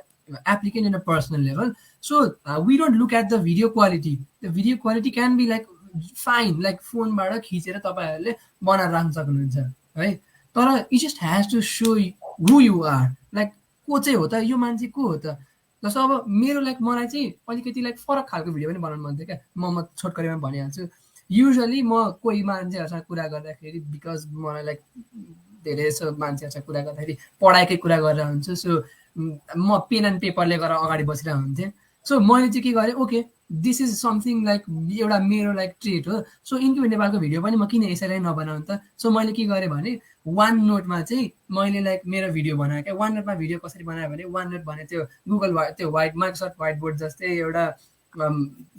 applicant in a personal level. So we don't look at the video quality. The video quality can be like fine, like फोनबाट खिचेर तपाईँहरूले बनाएर राख्न सक्नुहुन्छ है, तर it just has to show who you are, like को चाहिँ हो त, यो मान्छे को हो त. जस्तो अब मेरो लाइक मलाई चाहिँ अलिकति लाइक फरक खालको भिडियो पनि बनाउनु मन थियो क्या. म छोटकरीमा भनिहाल्छु, युजली म कोही मान्छेहरूसँग कुरा गर्दाखेरि बिकज मलाई लाइक धेरै जस्तो मान्छेहरूसँग कुरा गर्दाखेरि पढाइकै कुरा गरेर हुन्छु. सो म पेन एन्ड पेपर लिएर अगाडि बसिरहेको हुन्थेँ. सो मैले चाहिँ के गरेँ, okay this is something like एउटा मेरो लाइक ट्रेट हो. सो इन्क्युबेट नेपालको भिडियो पनि म किन यसरी नबनाउनु त. सो मैले के गरेँ भने वान नोटमा चाहिँ मैले लाइक मेरो भिडियो बनाएँ क्या. वान नोटमा भिडियो कसरी बनाएँ भने वान नोट भने त्यो गुगल त्यो माइक्रोसफ्ट व्हाइट बोर्ड जस्तै एउटा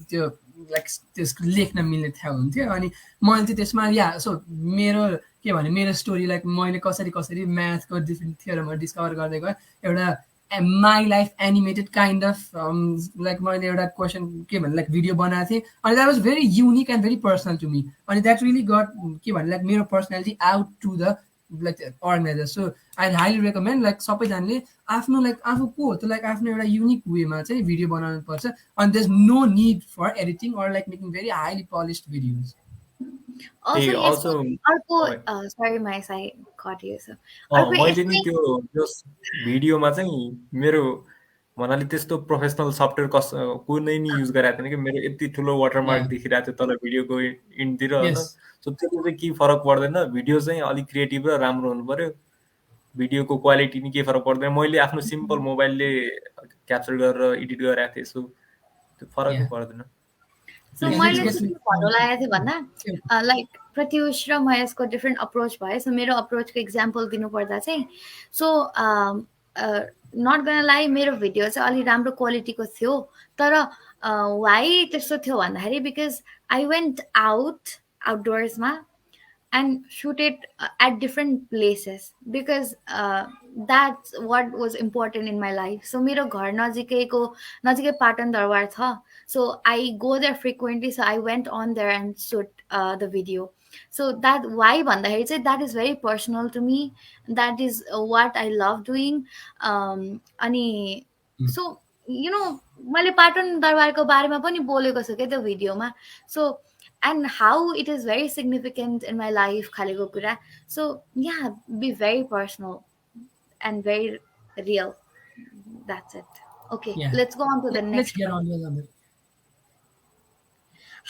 त्यो लाइक त्यसको लेख्न मिल्ने ठाउँ हुन्थ्यो. अनि मैले चाहिँ त्यसमा या सो मेरो के भने मेरो स्टोरी लाइक मैले कसरी म्याथको डिफ्रेन्ट थियोरमहरू डिस्कभर गर्दै गएँ. एउटा my life animated kind of like मैले एउटा क्वेसन के भने लाइक भिडियो बनाएको थिएँ. अनि that was very unique and very personal to me. अनि द्याट रियली गट के भने लाइक मेरो personality out to the like organizer. So I highly recommend like सबैजनाले आफ्नो like आफू को हो त like आफ्नो एउटा युनिक वेमा चाहिँ भिडियो बनाउनु पर्छ and there's no need for editing or like making very highly polished videos. Also ए यसको अल्सो अर्को सरी माइस आई कट यु सो अर्को मैले नि यसमै त्यो भिडियोमा चाहिँ मेरो भन्नाले त्यस्तो प्रोफेसनल सफ्टवेयर कुनै नि युज गरेको थिएन कि मेरो यति ठुलो वाटरमार्क Yeah. देखिरहेको थियो तल भिडियोको इन्डतिर होइन Yes. सो त्यसले चाहिँ केही फरक पर्दैन भिडियो चाहिँ अलिक क्रिएटिभ र राम्रो हुनु पर्यो भिडियोको क्वालिटी नि केही फरक पर्दैन मैले आफ्नो सिम्पल मोबाइलले क्याप्चर गरेर एडिट गरेको थिएँ सो त्यो फरकै Yeah. पर्दैन सो Yeah. Let's मैले get चाहिँ to के भन्नु लागेको थिएँ भन्दा लाइक प्रत्युष र महेशको डिफ्रेन्ट अप्रोच भयो सो मेरो अप्रोचको इक्जाम्पल दिनुपर्दा चाहिँ सो नट गर्न लाइ मेरो भिडियो चाहिँ अलिक राम्रो क्वालिटीको थियो तर वाइ त्यस्तो थियो भन्दाखेरि बिकज आई वेन्ट आउटडोर्समा and shoot it at different places because that's what was important in my life. So मेरो घर नजिकै पाटन दरबार छ. So I go there frequently. So I went on there and shoot the video. So that why भन्दाखेरि चाहिँ that is very personal to me. That is what I love doing. अनि so you know मैले पाटन दरबारको बारेमा पनि बोलेको छु क्या त्यो भिडियोमा. So and how it is very significant in my life khaleko kura. So yeah, be very personal and very real. That's it. Okay, Yeah. let's go on to the Let's next get one. on to another.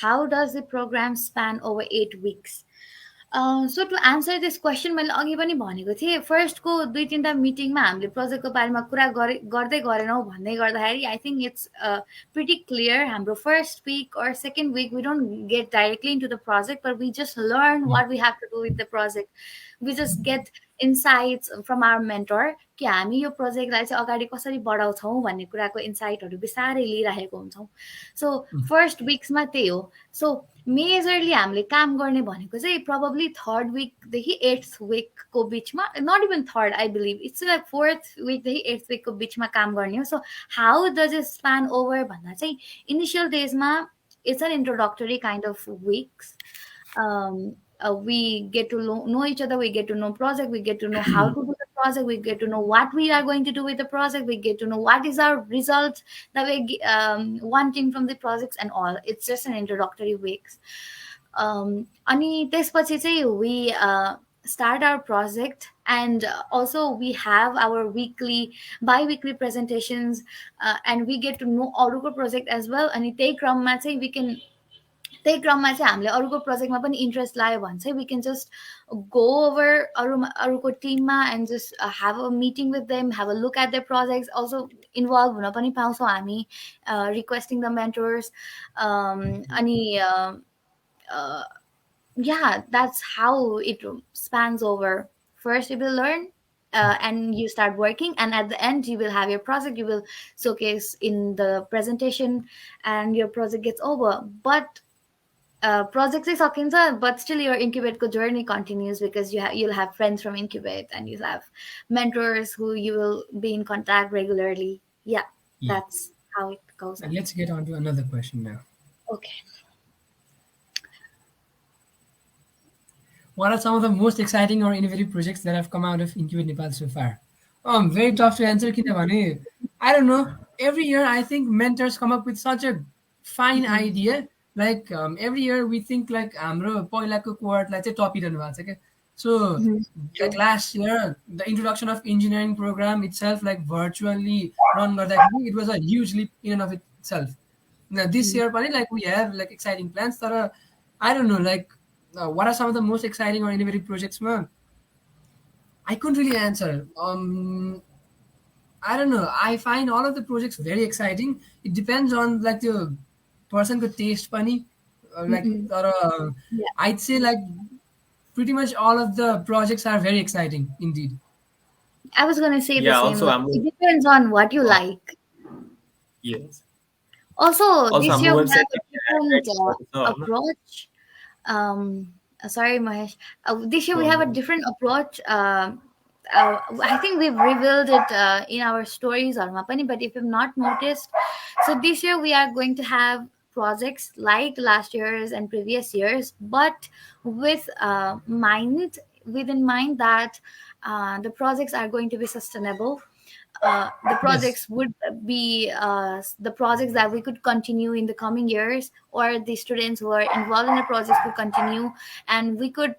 How does the program span over 8 weeks? So to answer this question मैले अघि पनि भनेको थिएँ फर्स्टको 2-3टा मिटिङमा हामीले प्रोजेक्टको बारेमा कुरा गर्दै गरेनौँ भन्दै गर्दाखेरि I think it's pretty clear हाम्रो first week or second week we don't get directly into the project but we just learn what we have to do with the project. We just get insights from our mentor कि हामी यो प्रोजेक्टलाई चाहिँ अगाडि कसरी बढाउँछौँ भन्ने कुराको इन्साइटहरू बिस्तारै लिइरहेको हुन्छौँ. सो फर्स्ट विक्समा त्यही हो. सो मेजरली हामीले काम गर्ने भनेको चाहिँ probably third विकदेखि 8th विकको बिचमा not even third I believe it's like 4th विकदेखि 8th विकको बिचमा काम गर्ने हो. सो how does it span over भन्दा चाहिँ initial daysमा it's an introductory kind of weeks. We get to know each other, we get to know project, we get to know how to do the project, we get to know what we are going to do with the project, we get to know what is our result that we wanting from the projects and all. It's just an introductory weeks. Ani त्यसपछि चाहिँ we start our project and also we have our bi-weekly presentations and we get to know अरूको project as well. अनि त्यही क्रममा चाहिँ we can त्यही क्रममा चाहिँ हामीले अरूको प्रोजेक्टमा पनि इन्ट्रेस्ट लाग्यो भने चाहिँ we can just go over अरूको टिममा and just have a meeting with them have a look at the projects also involve हुन पनि पाउँछौँ हामी रिक्वेस्टिङ द मेन्टर्स अनि yeah, that's how it spans over. First you will learn and you start working and at the end you will have your project, you will showcase in the presentation and your project gets over. But project चाहिँ सकिन्छ but still your incubate को journey continues because you'll have friends from incubate and you'll have mentors who you will be in contact regularly. Yeah, that's how it goes on. Let's get on to another question now. Okay. What are some of the most exciting or innovative projects that have come out of Incubate Nepal so far? Very tough to answer किनभने I don't know. Every year I think mentors come up with such a fine idea. Like every year we think like हाम्रो पहिलाको कोहर्टलाई चाहिँ टपिरहनु भएको छ क्या. So like last year the introduction of engineering program itself like virtually run गर्दाखेरि it was a huge leap in and of itself. Now this year पनि like we have like exciting plans that are I don't know like what are some of the most exciting or innovative projects man? I couldn't really answer. I don't know. I find all of the projects very exciting. It depends on like the person could taste funny. Like Yeah. I'd say like pretty much all of the projects are very exciting indeed. I was going to say the Yeah, same. also Like, it depends on what you like. yes. Also, this हाम्रो year we website have a different approach. Sorry, Mahesh. This year we have a different approach. I think we've revealed it in our stories or Mapani, but if you've not noticed, so this year we are going to have projects like last year's and previous years, but with mind within mind that the projects are going to be sustainable. The Yes. projects would be the projects that we could continue in the coming years, or the students who are involved in the projects could continue, and we could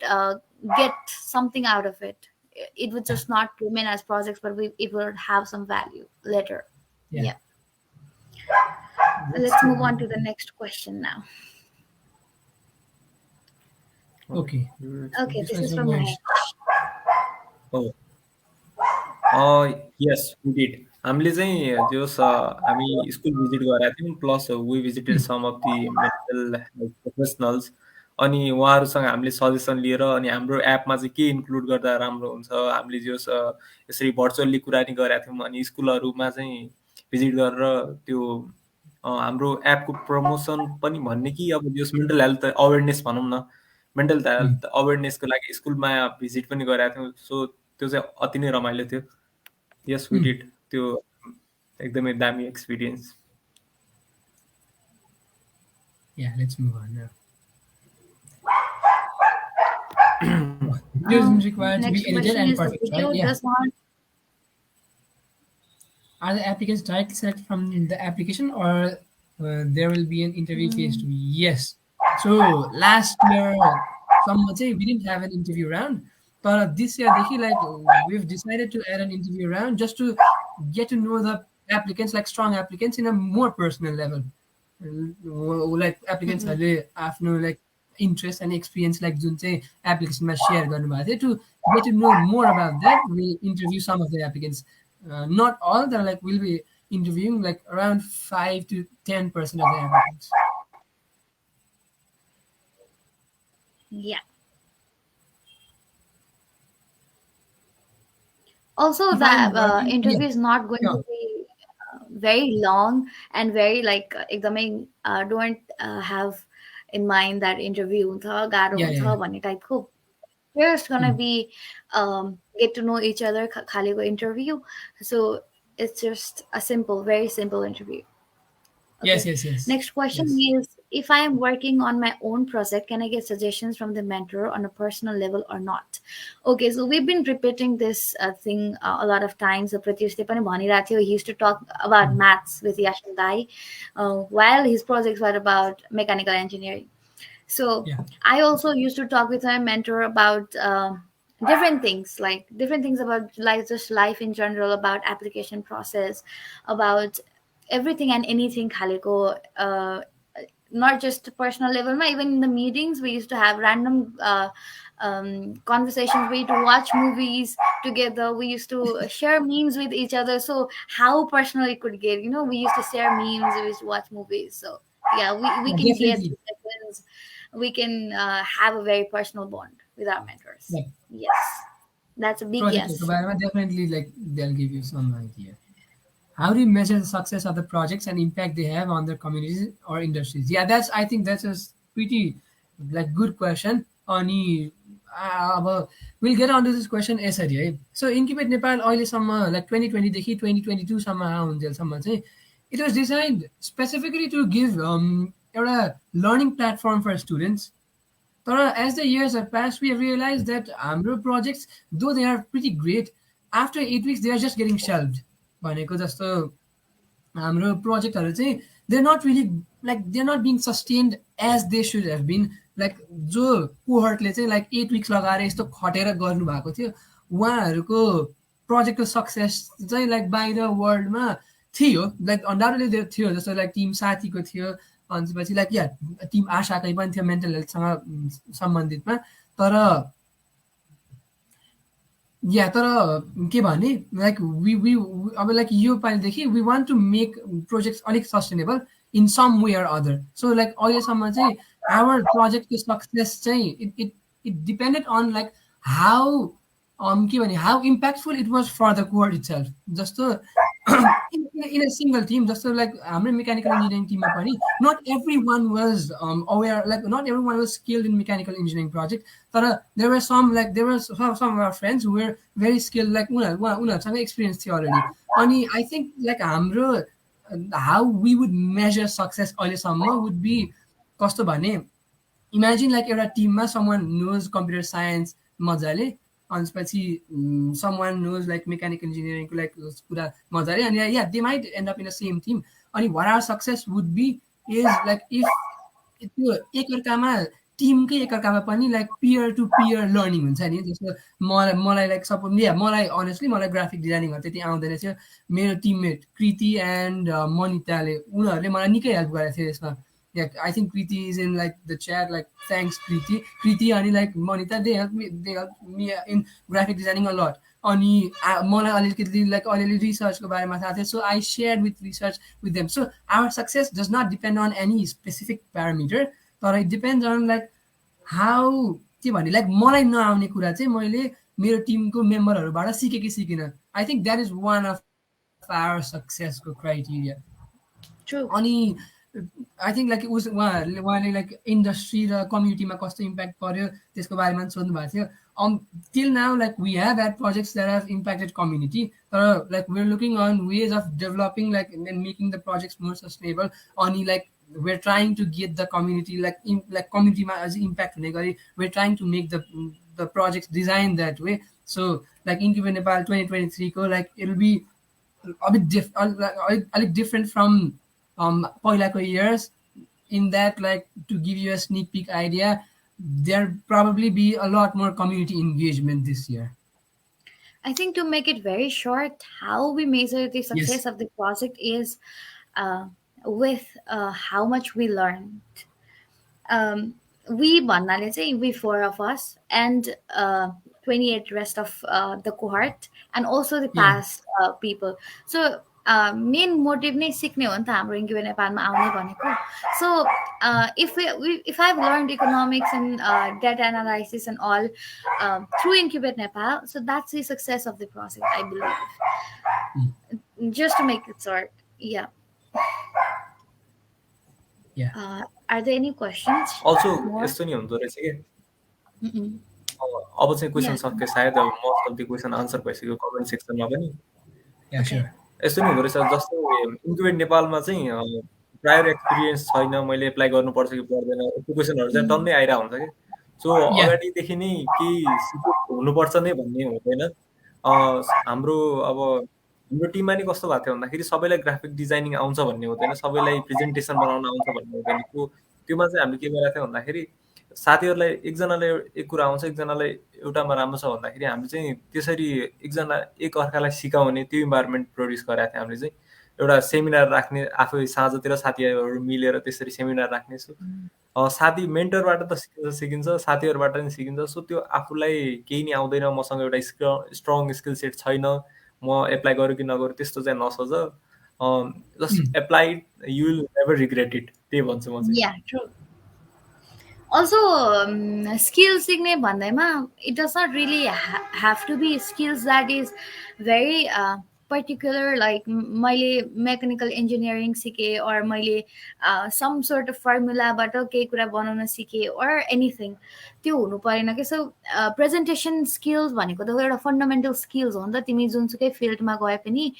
get something out of it. It would Yeah. just not remain as projects, but it would have some value later. Yeah. Yeah. That's Let's move totally on to the next question now. Okay. okay. Okay, This this one's is from from Mahesh. Mahesh. Oh, yes, we did. हामीले चाहिँ जस हामी school visit गरेका थियौँ plus we visited some of the mental health professionals अनि उहाँहरूसँग हामीले suggestion लिएर अनि हाम्रो एपमा चाहिँ के इन्क्लुड गर्दा राम्रो हुन्छ हामीले जस यसरी भर्चुअल्ली कुराकानी गरेका थियौँ अनि स्कुलहरूमा चाहिँ भिजिट गरेर त्यो हाम्रो एपको प्रमोसन पनि भन्ने कि अब जस मेन्टल हेल्थ अवेरनेस भनौँ न मेन्टल Hmm. हेल्थ अवेरनेसको लागि स्कुलमा भिजिट पनि गरेका थियौँ सो त्यो चाहिँ अति नै रमाइलो थियो यस वी Hmm. डिड त्यो एकदमै दामी experience Yeah, let's move on now. Video isn't required to be Next edited question and is, the perfect, right? video Yeah. does not. Are the applicants directly selected from the application, or there will be an interview phase to be? Yes. So last year, some would say we didn't have an interview round, but this year, like we've decided to add an interview round just to get to know the applicants, like strong applicants, in a more personal level. Like applicants Mm-mm. आफ्नो like interest and experience like जुन चाहिँ application share गर्नुभएको थियो, to get to know more about that we interview some of the applicants, not all. They're like we'll be interviewing like around 5 to 10% of the applicants. Yeah. Also, If the I'm working, yeah, interview is not going to sure. be very long and very like एकदमै don't have in mind that interview हुन्छ गाह्रो Yeah, yeah, हुन्छ भन्ने टाइपको. Just yeah. gonna be get to know each other खालेको interview. So it's just a simple, very simple interview. Yes, Okay. yes, yes, Next question yes. is, if I am working on my own project, can I get suggestions from the mentor on a personal level or not? Okay, so we've been repeating this thing a lot of times. So Pratyush पनि भनिरहेको थियो, he used to talk about Mm. maths with Yashin Dai, while his projects were about mechanical engineering. So Yeah. I also used to talk with my mentor about different things about life, just life in general, about application process, about everything and anything खालेको not just personal level even in the meetings we used to have random conversations. We used to watch movies together, we used to share memes with each other. So how personal it could get, we used to share memes, we used to watch movies. So yeah, we Yeah, can get definitely. suggestions. We can have a very personal bond with our mentors. Like Yes, that's a big projectको yes. बारेमा definitely like they'll give you some idea. How do you measure the success of the projects and impact they have on their communities or industries? Yeah, I think that's a pretty like good question. Ani we'll get onto this question यसरी है. So Incubate Nepal अहिलेसम्म like 2020 देखि 2022 सम्म आउन्जेलसम्म चाहिँ it was designed specifically to give एउटा learning platform for students. But as the years have passed, we have realized that हाम्रो projects, though they are pretty great, after 8 weeks they are just getting shelved. भनेको जस्तो हाम्रो प्रोजेक्टहरू चाहिँ they're not really like they're not being sustained as they should have been. Like जो कोहर्टले चाहिँ like 8 weeks लगाएर यस्तो खटेर गर्नु भएको थियो, उहाँहरूको प्रोजेक्टको सक्सेस चाहिँ like बाहिर वर्ल्डमा थियो. लाइक अनडाउटेडली त्यो थियो, जस्तो लाइक टिम साथीको थियो, अनि पछि लाइक या टिम आशाकै पनि थियो मेन्टल हेल्थसँग सम्बन्धितमा. तर या तर के भने लाइक वी अब लाइक यो पालिदेखि we want to make projects अलिक sustainable in some way or other. So like अहिलेसम्म चाहिँ आवर प्रोजेक्टको सक्सेस चाहिँ it it depended on like how के भने how impactful it was for the core itself. जस्तो in a single team, just so like हाम्रो mechanical engineering team पनि not everyone was aware, like not everyone was skilled in mechanical engineering project. तर there were some like there were some of our friends who were very skilled, like उनीहरूसँग experience थियो already. अनि I think like हाम्रो how we would measure success अहिलेसम्म would be कस्तो भने imagine like एउटा टिममा someone knows computer science, मजाले अनि त्यसपछि someone knows like mechanical engineering को like कुरा मजाले अनि yeah they might end up in the same team अनि what our success would be is like if त्यो एकअर्कामा टिमकै एकअर्कामा पनि like peer to peer learning हुन्छ नि जस्तो मलाई लाइक सपोज मलाई अनेस्टली मलाई ग्राफिक डिजाइनिङहरू त्यति आउँदैन थियो मेरो टिममेट कृति एन्ड मनिताले उनीहरूले मलाई निकै हेल्प गरेको थियो यसमा I think Kriti is in like the chat like thanks Kriti अनि like Manita they help me in graphic designing a lot अनि मलाई अलिकति लाइक अलिअलि रिसर्चको बारेमा थाहा थियो so I share with research with them so our success does not depend on any specific parameter तर it depends on like how के भने लाइक मलाई नआउने कुरा चाहिँ मैले मेरो टिमको मेम्बरहरूबाट सिकेँ कि सिकिनँ I think that is one of our सक्सेसको क्राइटेरिया अनि आई थिङ्क लाइक उहाँले लाइक इन्डस्ट्री र कम्युनिटीमा कस्तो इम्प्याक्ट पर्यो त्यसको बारेमा पनि सोध्नु भएको थियो till now like we have had projects that have impacted community like we're looking on ways of developing like and making the projects more sustainable only like we're trying to get the community like community as impact we're trying to make the projects designed that way so like Incubate Nepal 2023 ko like it'll be a bit different from पहिलाको years in that like to give you a sneak peek idea there'll probably be a lot more community engagement this year. I think to make it very short, how we measure the success Yes. of the project is with how much we learned. We भन्नाले चाहिँ we four of us and 28 rest of the cohort and also the past people. So main motive नै सिक्ने हो नि त हाम्रो incubate नेपालमा आउने भनेको सो if I've learned economics and data analysis and all through Incubate Nepal, so that's the success of the project, I believe. Just to make it short, yeah. Are there any questions? Also यस्तो नि हुँदो रहेछ के अब चाहिँ question सक्यो सायद most of the question answer भइसक्यो कमेन्ट सेक्सनमा पनि यस्तो नि हुँदो रहेछ जस्तो इन्क्युबेट नेपालमा चाहिँ प्रायर एक्सपिरियन्स छैन मैले एप्लाई गर्नुपर्छ कि पर्दैन त्यो क्वेसनहरू चाहिँ टन्नै आइरहेको हुन्छ कि सो अगाडिदेखि नै केही सिकेको हुनुपर्छ नै भन्ने हुँदैन हाम्रो अब हाम्रो टिममा नि कस्तो भएको थियो भन्दाखेरि सबैलाई ग्राफिक डिजाइनिङ आउँछ भन्ने हुँदैन सबैलाई प्रेजेन्टेसन बनाउन आउँछ भन्ने हुँदैन त्योमा चाहिँ हामीले के गरेको थियौँ भन्दाखेरि साथीहरूलाई एकजनालाई एक कुरा आउँछ एकजनालाई एउटामा राम्रो छ भन्दाखेरि हामी चाहिँ त्यसरी एकजना एक अर्कालाई सिकाउने त्यो इन्भाइरोमेन्ट प्रोड्युस गरेका थियौँ हामीले चाहिँ एउटा सेमिनार राख्ने आफै साँझतिर साथीहरू मिलेर त्यसरी सेमिनार राख्ने साथी मेन्टरबाट त सिकिन्छ साथीहरूबाट पनि सिकिन्छ सो त्यो आफूलाई केही नै आउँदैन मसँग एउटा स्ट्रङ स्किल सेट छैन म एप्लाई गरौँ कि नगरौँ त्यस्तो चाहिँ नसोच just apply you will never regret it त्यही भन्छु म चाहिँ Also skills signe bhandaima it does not really have to be skills that is very particular like मैले mechanical engineering सिके or मैले some sort of formula बाट केही कुरा बनाउन सिके or anything त्यो हुनु परेन के सो प्रेजेन्टेसन स्किल्स भनेको त एउटा फन्डामेन्टल स्किल्स हो नि त तिमी जुनसुकै फिल्डमा गए पनि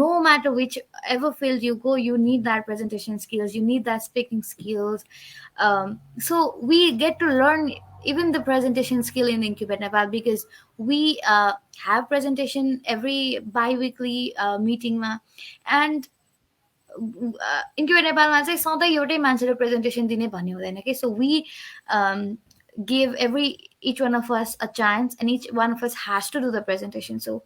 no matter which ever field you go you need that presentation skills you need that speaking skills so we get to learn even the presentation skill in Incubate Nepal because we have presentation every bi-weekly meeting ma and Incubate Nepal ma चाहिँ सधैँ एउटै मान्छेले presentation दिने भन्ने हुँदैन के so we give each one of us a chance and each one of us has to do the presentation so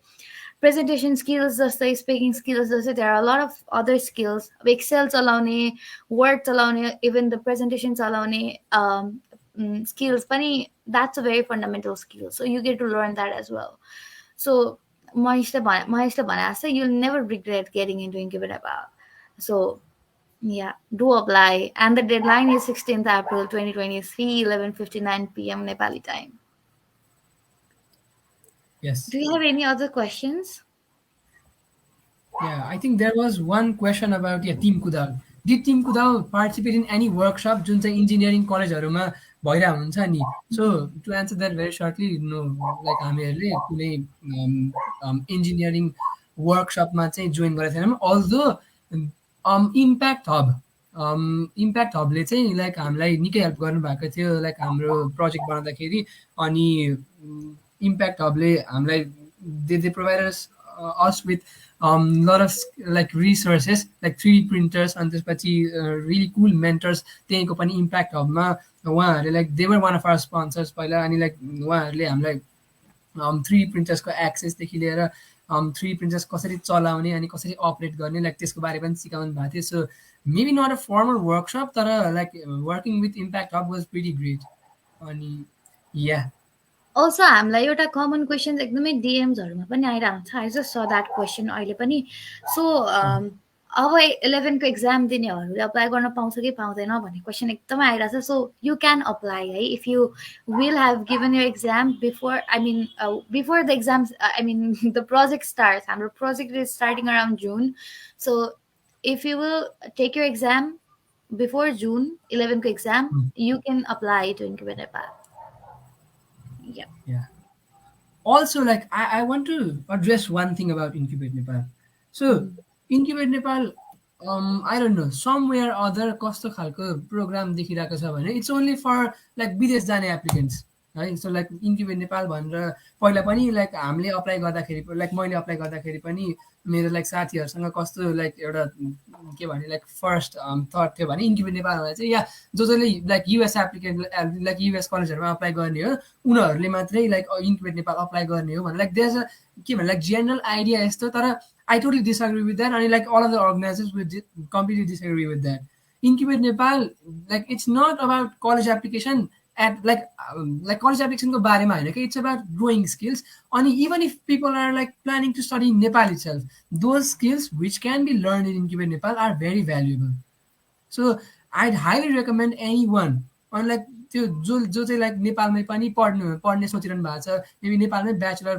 presentation skills जस्तै speaking skills जस्तै there are a lot of other skills Excel चलाउने Word चलाउने even the presentation चलाउने skills पनि that's a very fundamental skill so you get to learn that as well so Maheshले भने जस्तै you'll never regret getting into Incubate Nepal so yeah do apply and the deadline is 16th April 2023 11:59 p.m. Nepali time. Yes. Do you have any other questions? Yeah, I think there was one question about Team Kudal. Did Team Kudal participate in any workshop जुन चाहिँ engineering कलेजहरुमा भइरा हुन्छ नि so to answer that very shortly no like हामीहरुले कुनै engineering वर्कशपमा चाहिँ join गरेका थिएनौं although impact हबले चाहिँ like हामीलाई निकै help गर्नु भएको थियो लाइक हाम्रो प्रोजेक्ट बनाउँदाखेरि अनि impact hubले हामीलाई they provide us with lot of like resources like 3D printers and त्यसपछि really cool mentors त्यहीँको पनि impact hubमा उहाँहरूले like they were one of our sponsors पहिला अनि like उहाँहरूले हामीलाई 3D प्रिन्टर्सको एक्सेसदेखि लिएर 3D प्रिन्टर्स कसरी चलाउने अनि कसरी अपरेट गर्ने लाइक त्यसको बारे पनि सिकाउनु भएको थियो so maybe not a formal workshop तर like working with impact hub was pretty great अनि या अल्सो हामीलाई एउटा कमन क्वेसन एकदमै डिएम्सहरूमा पनि आइरहेको छ। आई जस्ट स द्याट क्वेसन अहिले पनि। सो अब 11को एक्जाम दिनेहरूले अप्लाई गर्न पाउँछ कि पाउँदैन भन्ने क्वेसन एकदमै आइरहेको छ। सो यु क्यान अप्लाई है if you will have given your exam before before the exams the project starts. हाम्रो project is starting around June. So if you will take your exam before June 11को exam you can apply to incubate Nepal. Yeah. Also, like I want to address one thing about Incubate Nepal. So, Incubate Nepal, I don't know, somewhere other कस्तो खालको program देखिरहेको छ भने it's only for like विदेश जाने applicants. है so like incubate Nepal भनेर पहिला पनि लाइक हामीले अप्लाई गर्दाखेरि लाइक मैले अप्लाई गर्दाखेरि पनि मेरो लाइक साथीहरूसँग कस्तो लाइक एउटा के भने लाइक फर्स्ट थट थियो भने इन्क्युबेट नेपाल भनेर चाहिँ या जसले like US applicant like US कलेजहरूमा अप्लाई गर्ने हो उनीहरूले मात्रै लाइक इन्क्युबेट नेपाल अप्लाई गर्ने हो भने लाइक देयर इज के भने लाइक जेनरल आइडिया यस्तो तर I totally disagree with that अनि like all of the organizers with completely disagree with that incubate Nepal like it's not about college application at like college application ko bare ma haina ke it's about growing skills and even if people are like planning to study in Nepal itself those skills which can be learned in Incubate Nepal are very valuable so I'd highly recommend anyone on like त्यो जो चाहिँ like नेपालमै पनि पढ्ने सोचिरहनु भएको छ maybe नेपालमै bachelor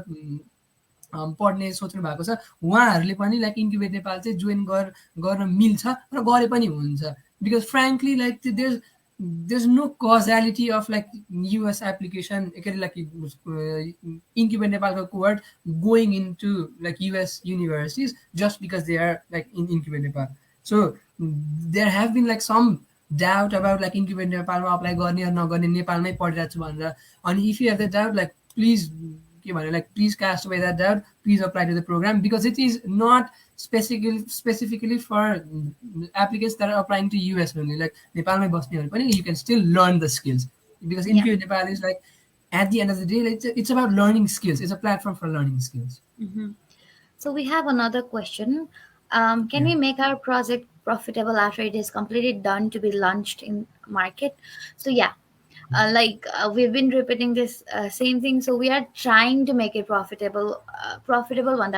पढ्ने सोच्नु भएको छ उहाँहरूले पनि लाइक इन्क्युबेट नेपाल चाहिँ जोइन गर्न मिल्छ र गरे पनि हुन्छ because frankly like there's no causality of like US application like Incubate Nepal cohort going into like US universities just because they are like in Incubate Nepal. So there have been like some doubt about like Incubate Nepal ma apply गर्ने or नगर्ने नेपालमै पढिरहेको छु भनेर अनि if you have the doubt like please like please cast away that doubt please apply to the program because it is not specifically for applicants that are applying to US only like Nepal you can still learn the skills because Incubate Nepal is like at the end of the day it's about learning skills. It's a platform for learning skills. So we have another question. Can we make our project profitable after it is completely done to be launched in market? So we've been repeating this same thing. So we are trying to make it profitable. Profitable one.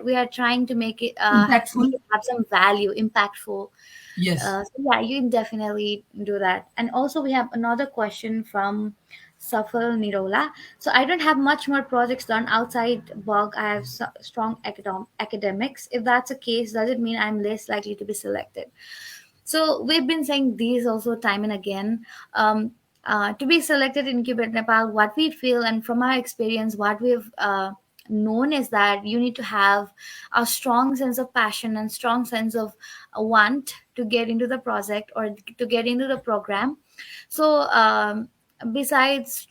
We are trying to make it have some value, impactful. Yes. So you can definitely do that. And also we have another question from Safal Nirola. So I don't have much more projects done outside BUG. I have strong academics. If that's the case, does it mean I'm less likely to be selected? So we've been saying these also time and again. To be selected in Incubate Nepal, what we feel and from our experience, what we've known is that you need to have a strong sense of passion and strong sense of want to get into the project or to get into the program. So besides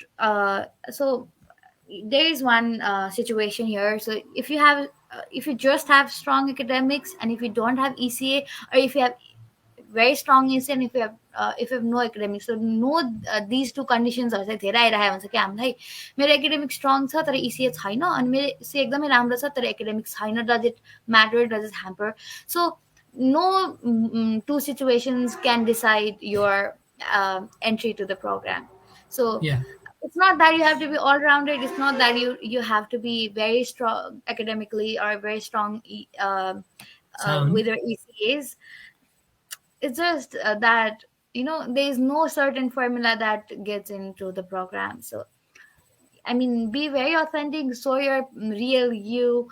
so there is one situation here. So if you just have strong academics and if you don't have ECA or if you have very strong ECA and if you have no academics, so no these two conditions are धेरै आइरहेको हुन्छ कि हामीलाई मेरो academic strong छ तर ECA छैन अनि मेरो ECA एकदमै राम्रो छ तर एकाडेमिक छैन. Does it matter? Does it hamper? So no two situations can decide your entry to the program. So it's not that you have to be all-rounded. It's not that you have to be very strong academically or very strong with your ECAs. It's just that there is no certain formula that gets into the program. So I mean, be very authentic, show your real you,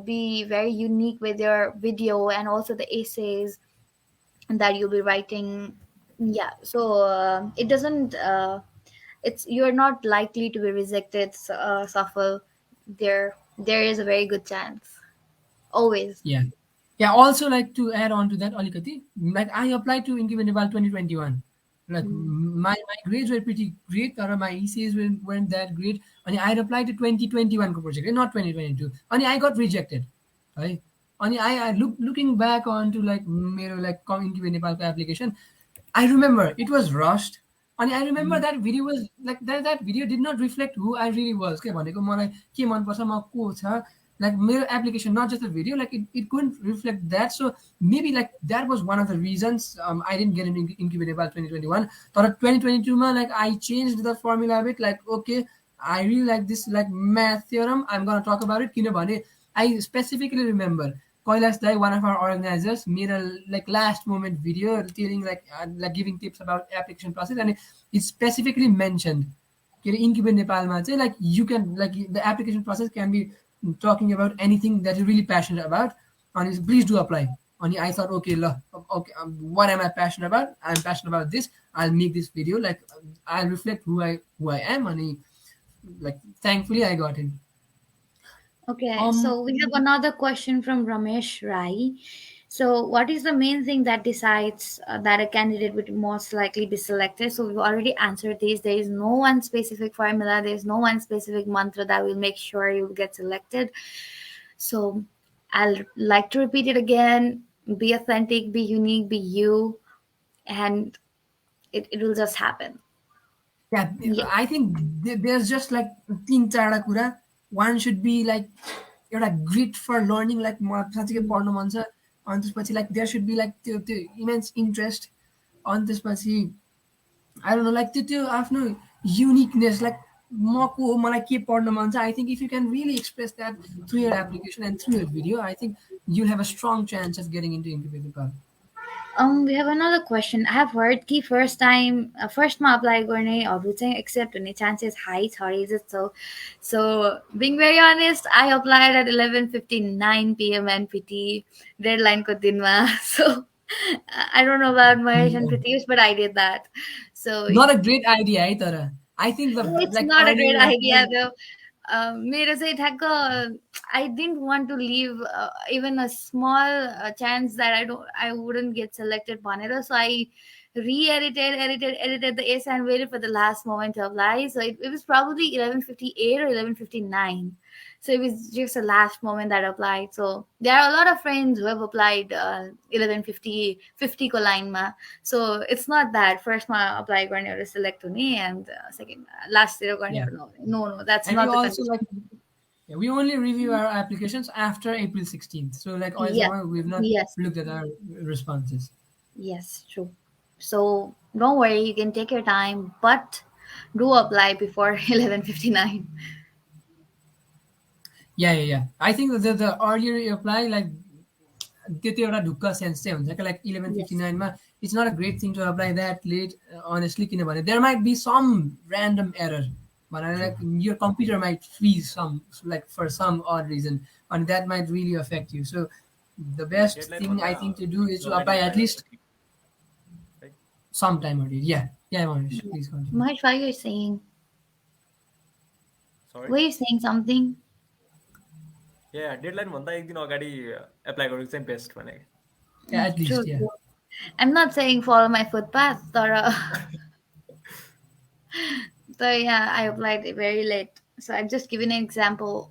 be very unique with your video and also the essays that you'll be writing. So it doesn't you're not likely to be rejected, Safal. There is a very good chance always. Also like to add on to that alikati like I applied to Incubate Nepal 2021 like my grades were pretty great, तर my ECAs weren't that great. अनि I applied to 2021 को project, not 2022. अनि I got rejected. है अनि I looking back onto like मेरो like Incubate नेपालको application, I remember it was rushed. And I remember that video was like that video did not reflect who I really was. के भनेको मलाई के मन पर्छ म को छ, like मेरो application, not just the video, like it couldn't reflect that. So maybe like that was one of the reasons I didn't get into Incubate Nepal 2021. But 2022 ma, like I changed the formula a bit, like okay, I really like this like math theorem, I'm gonna talk about it. किनभने I specifically remember Kailash Dai, one of our organizers, made a like last moment video telling like giving tips about application process, and it specifically mentioned Incubate Nepal ma चाहिँ like you can like the application process can be talking about anything that you're really passionate about, and please do apply. And I thought, okay, okay, what am I passionate about? I'm passionate about this. I'll make this video. Like I'll reflect who I am, and like thankfully I got in. Okay, Um, so we have another question from Ramesh Rai. So, what is the main thing that decides that a candidate would most likely be selected? So, we've already answered this. There is no one specific formula, there is no one specific mantra that will make sure you will get selected. So, I'll like to repeat it again: be authentic, be unique, be you, and it will just happen. Yeah, Yeah. I think there's just like तीन चारवटा कुरा. One should be like एउटा grit for learning, like म साँच्चीकै पढ्नु मन छ. अनि त्यसपछि like there should be like त्यो immense interest. अनि त्यसपछि I don't know, like त्यो आफ्नो uniqueness, like म को हो, मलाई के पढ्न मन छ. I think if you can really express that through your application and through your video, I think you'll have a strong chance of getting into Incubate Nepal. We have another question. I have heard कि first time first मा apply गर्नेहरू चाहिँ accept हुने chances high छ अरे जस्तो. So being very honest, I applied at 11:59 p.m. NPT deadline को दिनमा. So I don't know about Mahesh and Yeah. Pritesh, but I did that. So Not a great idea है तर. I think the it's like not a earlier great you idea apply. though. मेरो चाहिँ ठ्याक्क I didn't want to leave even a small chance that I wouldn't get selected भनेर. So I edited the essay and waited for the last moment to apply. So it was probably 11:58 or 11:59. So it was just the last moment that I applied. So there are a lot of friends who have applied 11:50 ko line ma. So it's not that first ma apply garneहरू select हुने and second last year Yeah. garneहरू no, that's And we not the also like, condition. yeah, we only review our applications after April 16th. So like always Yeah. we've not Yes. looked at our responses. Yes, true. So don't worry, you can take your time, but do apply before 11:59. Yeah. I think that the earlier you apply, like त्यो एउटा ढुक्क sense चाहिँ हुन्छ कि like Yes. 11:59 मा it's not a great thing to apply that late honestly, किनभने there might be some random error भनेर like your computer might freeze some like for some odd reason, and that might really affect you. So the best deadline thing भन्दा I think to do is to जम्मै apply at अगाडि least आउँछ है. some time earlier. Yeah, Manish, please continue. Mahesh, why are you saying? सरी. Were you saying something? या deadline भन्दा एक दिन अगाडि एप्लाई गरेको चाहिँ बेस्ट भने. Yeah, at True, least, yeah. true. I'm not saying follow my footpath, but so yeah, I applied very late. So I'm just giving an example.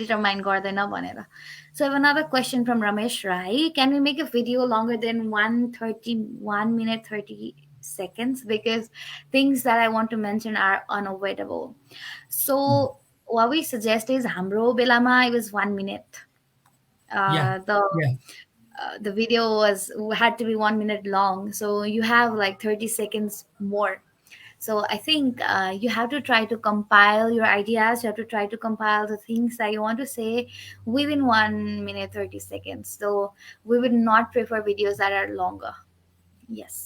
Determine गर्दैन भनेर. So I have another question from Ramesh Rai. Can we make a video longer than 1 minute 30 seconds? Because things that I want to mention are unavoidable. So what we suggest is हाम्रो बेलामा it was 1 minute. Yeah, Uh, the yeah. the video had to be 1 minute long, so you have like 30 seconds more. So I think you have to try to compile your ideas. You have to try to compile the things that you want to say within 1 minute 30 seconds. So we would not prefer videos that are longer. Yes.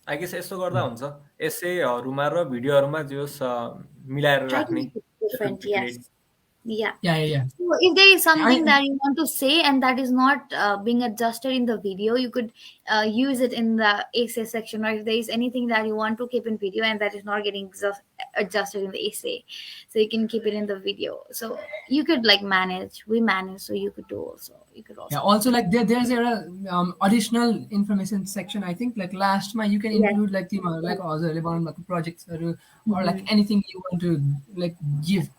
I guess यस्तो गर्दा हुन्छ, एसेहरूमा र भिडियोहरूमा जे होस् मिलाएर Try to राख्ने make it would different. be great. Yes. Yeah. Yeah, yeah, yeah. So if there is I, something that you want to say and that is not being adjusted in the video, you could use it in the essay section. Or if there is anything that you want to keep in video and that is not getting adjusted in the essay, so you can keep it in the video. So you could like manage. We manage, so you could do also. You could yeah, also do. also like there's a additional information section. I think like last month you can Yes. include like the like Yes. other relevant like projects or like Mm-hmm. anything you want to like give.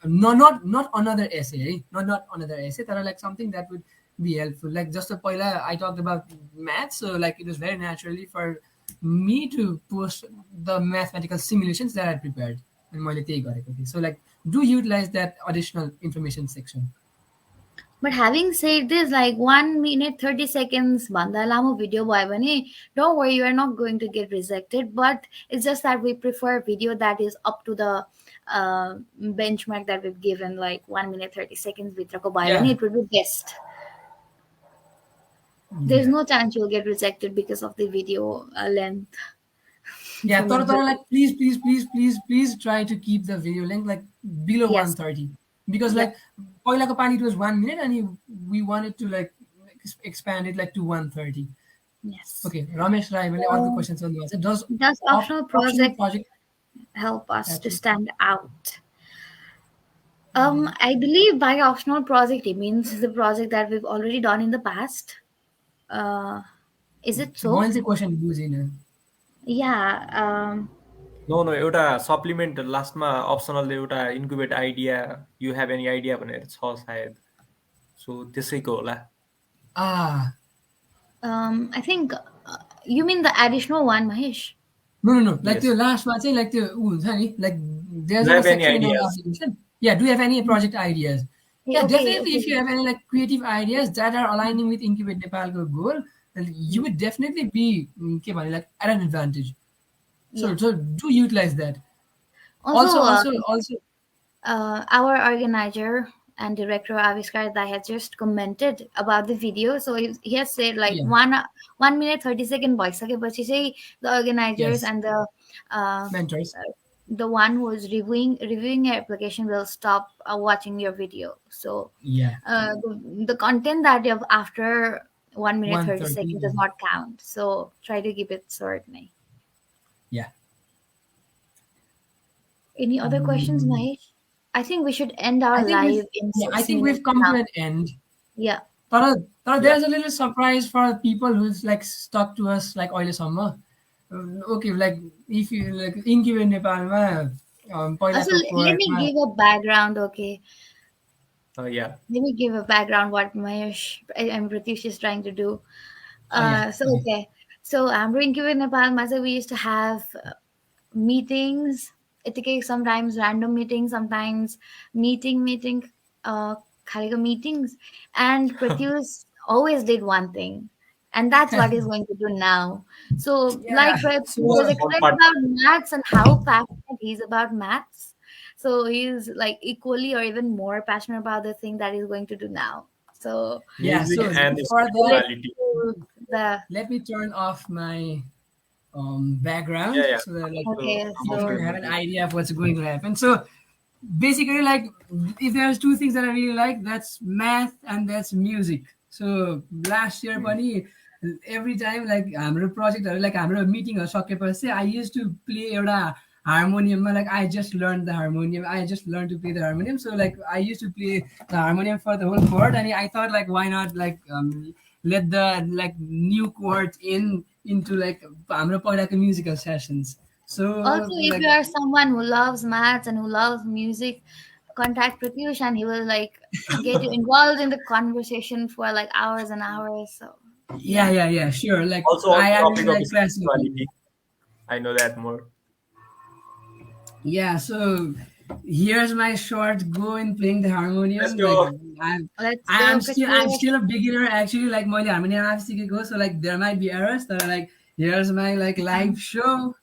Not another essay, eh? Not another essay. That are like something that would be helpful. Like just a poila, I talked about math, so like it was very naturally for me to post the mathematical simulations that I prepared. And मैले त्यही गरेको थिएँ. So like do utilize that additional information section. But having said this, like 1 minute 30 seconds bhanda lamo video bhayo भने, don't worry, you are not going to get rejected. But it's just that we prefer video that is up to the benchmark that we've given, like 1 minute 30 seconds भित्रको भयो भने Yeah, it would be best. There's yeah. no chance you'll get rejected because of the video length. Yeah, So Tara, majority. like please try to keep the video length like below Yes. 130 because Yep. like पहिलाको पानी it was 1 minute and we wanted to like expand it like to 130. Yes. Okay, Ramesh Rai, मैले अर्को So question सोध्नु भएको छ. Does does optional optional project project help us to actually? stand out? I believe by optional project it means the project that we've already done in the past. Uh, is it so? मैले चाहिँ question बुझिनँ. Yeah. No no एउटा supplement लास्टमा optional एउटा incubate idea you have any idea भनेर छ सायद, सो त्यसैको होला. Ah, I think you mean the additional one, Mahesh. no. Like Yes. त्यो लास्टमा चाहिँ like त्यो ऊ हुन्छ नि like there's You like a have any section in our ideas? application. Yeah, do you have any project ideas? Hey, Yeah, okay, definitely. okay. If you have any like creative ideas that are aligning with Incubate Nepal's goal, then you Mm, would definitely be के भने, like at an advantage. yeah. So do utilize that. Also, Also, our organizer and director Aviskar Dai has just commented about the video. So he has said like yeah, 1 minute 30 second भइसकेपछि चाहिँ the organizers yes, and uh, mentors. the one who is reviewing your application will stop watching your video. So Yeah, the content that you have after 1 minute 30 130. seconds does not count. So try to keep it short. Nahi. Yeah. Any other questions, Mm, Mahesh? I think we should end I our think we've live in yeah, I 6 think minutes we've come to now. an end. Yeah. तर Yeah. there's a little surprise for people who's like stuck to us like अहिलेसम्म. Okay, like if you like Incubate Nepalमा Also, पहिलाको let me कोर्टमा give a background, okay? Yeah. Let me give a background what Mahesh and Pratish is trying to do. yeah, So okay. okay. So Incubate Nepal, Masa, we used to have meetings. It takes sometimes random meetings, sometimes meeting, uh, खालीको meetings. And Pratyush always did one thing. And that's what he's going to do now. So, Yeah, like Pratyush Most was so fun explained part. about maths and how passionate he's about maths. So he's like equally or even more passionate about the thing that he's going to do now. So yeah, Music so and for that, let's spirituality. do the let me turn off my Yeah, background yeah. so that like okay. you After can So have an music. idea of what's going to happen. So basically, like if there's two things that I really like, that's math and that's music. So last year, bunny, every time like हाम्रो project like हाम्रो meeting सकेपछि I used to play एउटा harmonium. Like I just learned the harmonium. I just learned to play the harmonium. So like I used to play the harmonium for the whole cohort, and I thought like why not like let the like new cohort into like हाम्रो पहिलाको musical sessions. also, So if like you are someone who loves maths and who loves music, contact Pratyush and he will like get you involved in the conversation for like hours and hours. So yeah. yeah, sure. Like Also on I the really topic of like classical. spirituality. I know that more. Yeah, so here's my short go in playing the Let's harmonium. Like go. I'm Let's go, I'm still Pratyush. a beginner actually. Like my harmonium I have to go, so like there might be errors. So like here's my like live show.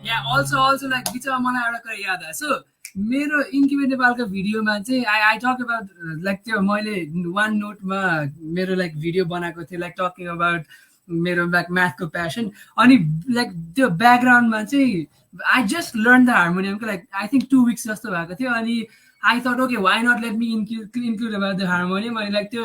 Yeah, also like बिचमा मलाई एउटा कुरा याद आयो सो मेरो incubate नेपालको भिडियोमा चाहिँ आई टक अबाउट लाइक त्यो मैले वान नोटमा मेरो लाइक भिडियो बनाएको थिएँ लाइक टकिङ अबाउट मेरो लाइक म्याथको प्यासन अनि लाइक त्यो ब्याकग्राउन्डमा चाहिँ आई जस्ट लर्न द हार्मोनियमको लाइक आई थिङ्क 2 weeks जस्तो भएको थियो अनि I thought okay why not let me include about the harmonium अनि लाइक त्यो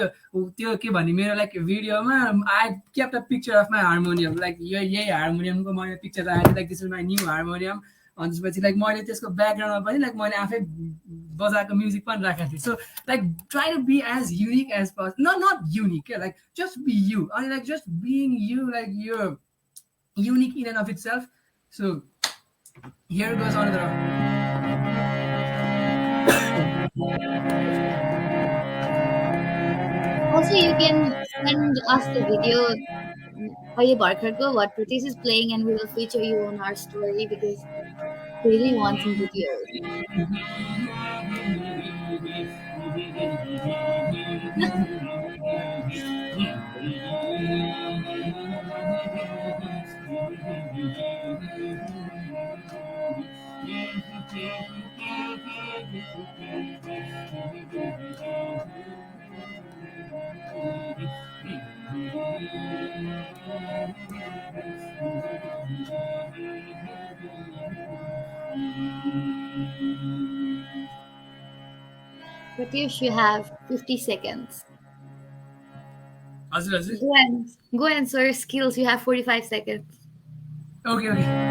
त्यो के भन्ने मेरो लाइक भिडियोमा I kept a picture of my harmonium like यही हार्मोनियमको मैले पिक्चर राखेको थिएँ like this is my new harmonium अनि त्यसपछि लाइक मैले त्यसको ब्याकग्राउन्डमा पनि लाइक मैले आफै बजाएको म्युजिक पनि राखेको थिएँ so like try to be as unique as possible not unique क्या लाइक जस्ट बी यु अनि like just being you like यो unique in and of itself so here goes another Also, you can send us the video. Kaya Barker what Pratish is playing, and we will feature you on our story because really want some videos. Pratish, you have 50 seconds. हजुर हजुर Go and show your skills. You have 45 seconds. Okay okay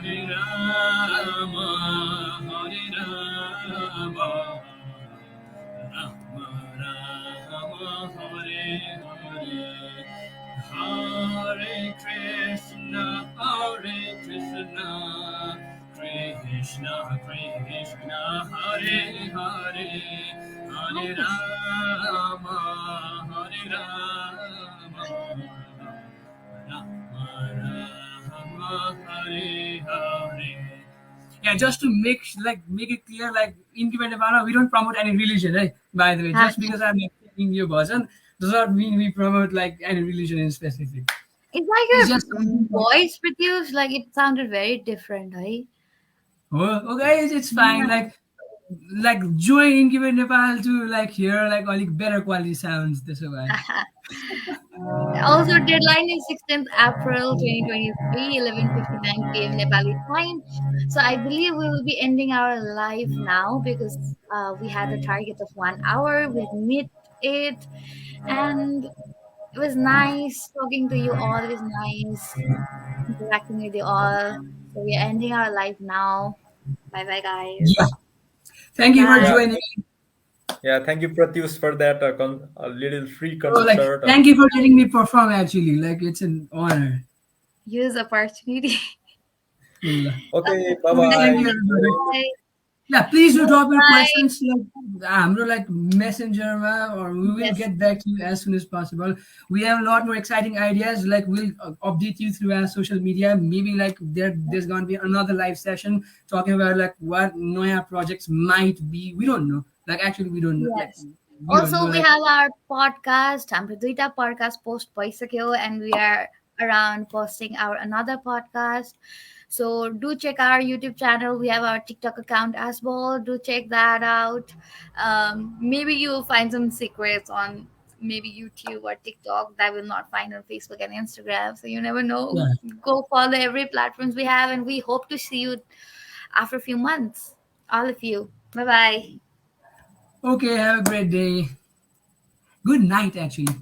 Hare Rama, Hare Rama, Rama Rama, Hare Hare, Hare Krishna, Krishna Krishna, Hare Hare, Hare Rama, Hare Rama, Rama Hare Hare. Yeah, just to make it clear, like Incubate Nepal, we don't promote any religion, right? By the way, just because I'm singing your version does not mean we promote like any religion in specific. It's like your voice, Pratish, like it sounded very different, right? Oh, okay, it's fine. Like join Incubate Nepal to like hear like only better quality sounds. That's why. Also, deadline is 16th April 2023, 11:59 p.m. Nepali time. So I believe we will be ending our live now because we had a target of 1 hour. We met it, and it was nice talking to you all. It was nice interacting with you all. So we are ending our live now. Bye bye, guys. Yeah. Thank you for Bye. joining. Yeah, thank you, Pratyush, for that a little free Oh, like, concert. thank you for letting me perform. Actually, like it's an honor. Use opportunity. Okay, bye Thank you, bye. everybody. Yeah, please do drop your Bye. questions like messenger or we will Yes. get back to you as soon as possible. We have a lot more exciting ideas. Like we'll update you through our social media. Maybe like there's gonna be another live session talking about like what Noya projects might be. We don't know. Like actually we don't know. Yes. We don't Also, know, we like- have our podcast. हाम्रो दुईटा podcast post भइसक्यो and we are around posting our another podcast. So do check our YouTube channel. We have our TikTok account as well. Do check that out. Maybe you'll find some secrets on maybe YouTube or TikTok that will not find on Facebook and Instagram. So you never know. Yeah. Go follow every platforms we have, and we hope to see you after a few months. All of you. Bye bye. Okay, have a great day. Good night, actually. Bye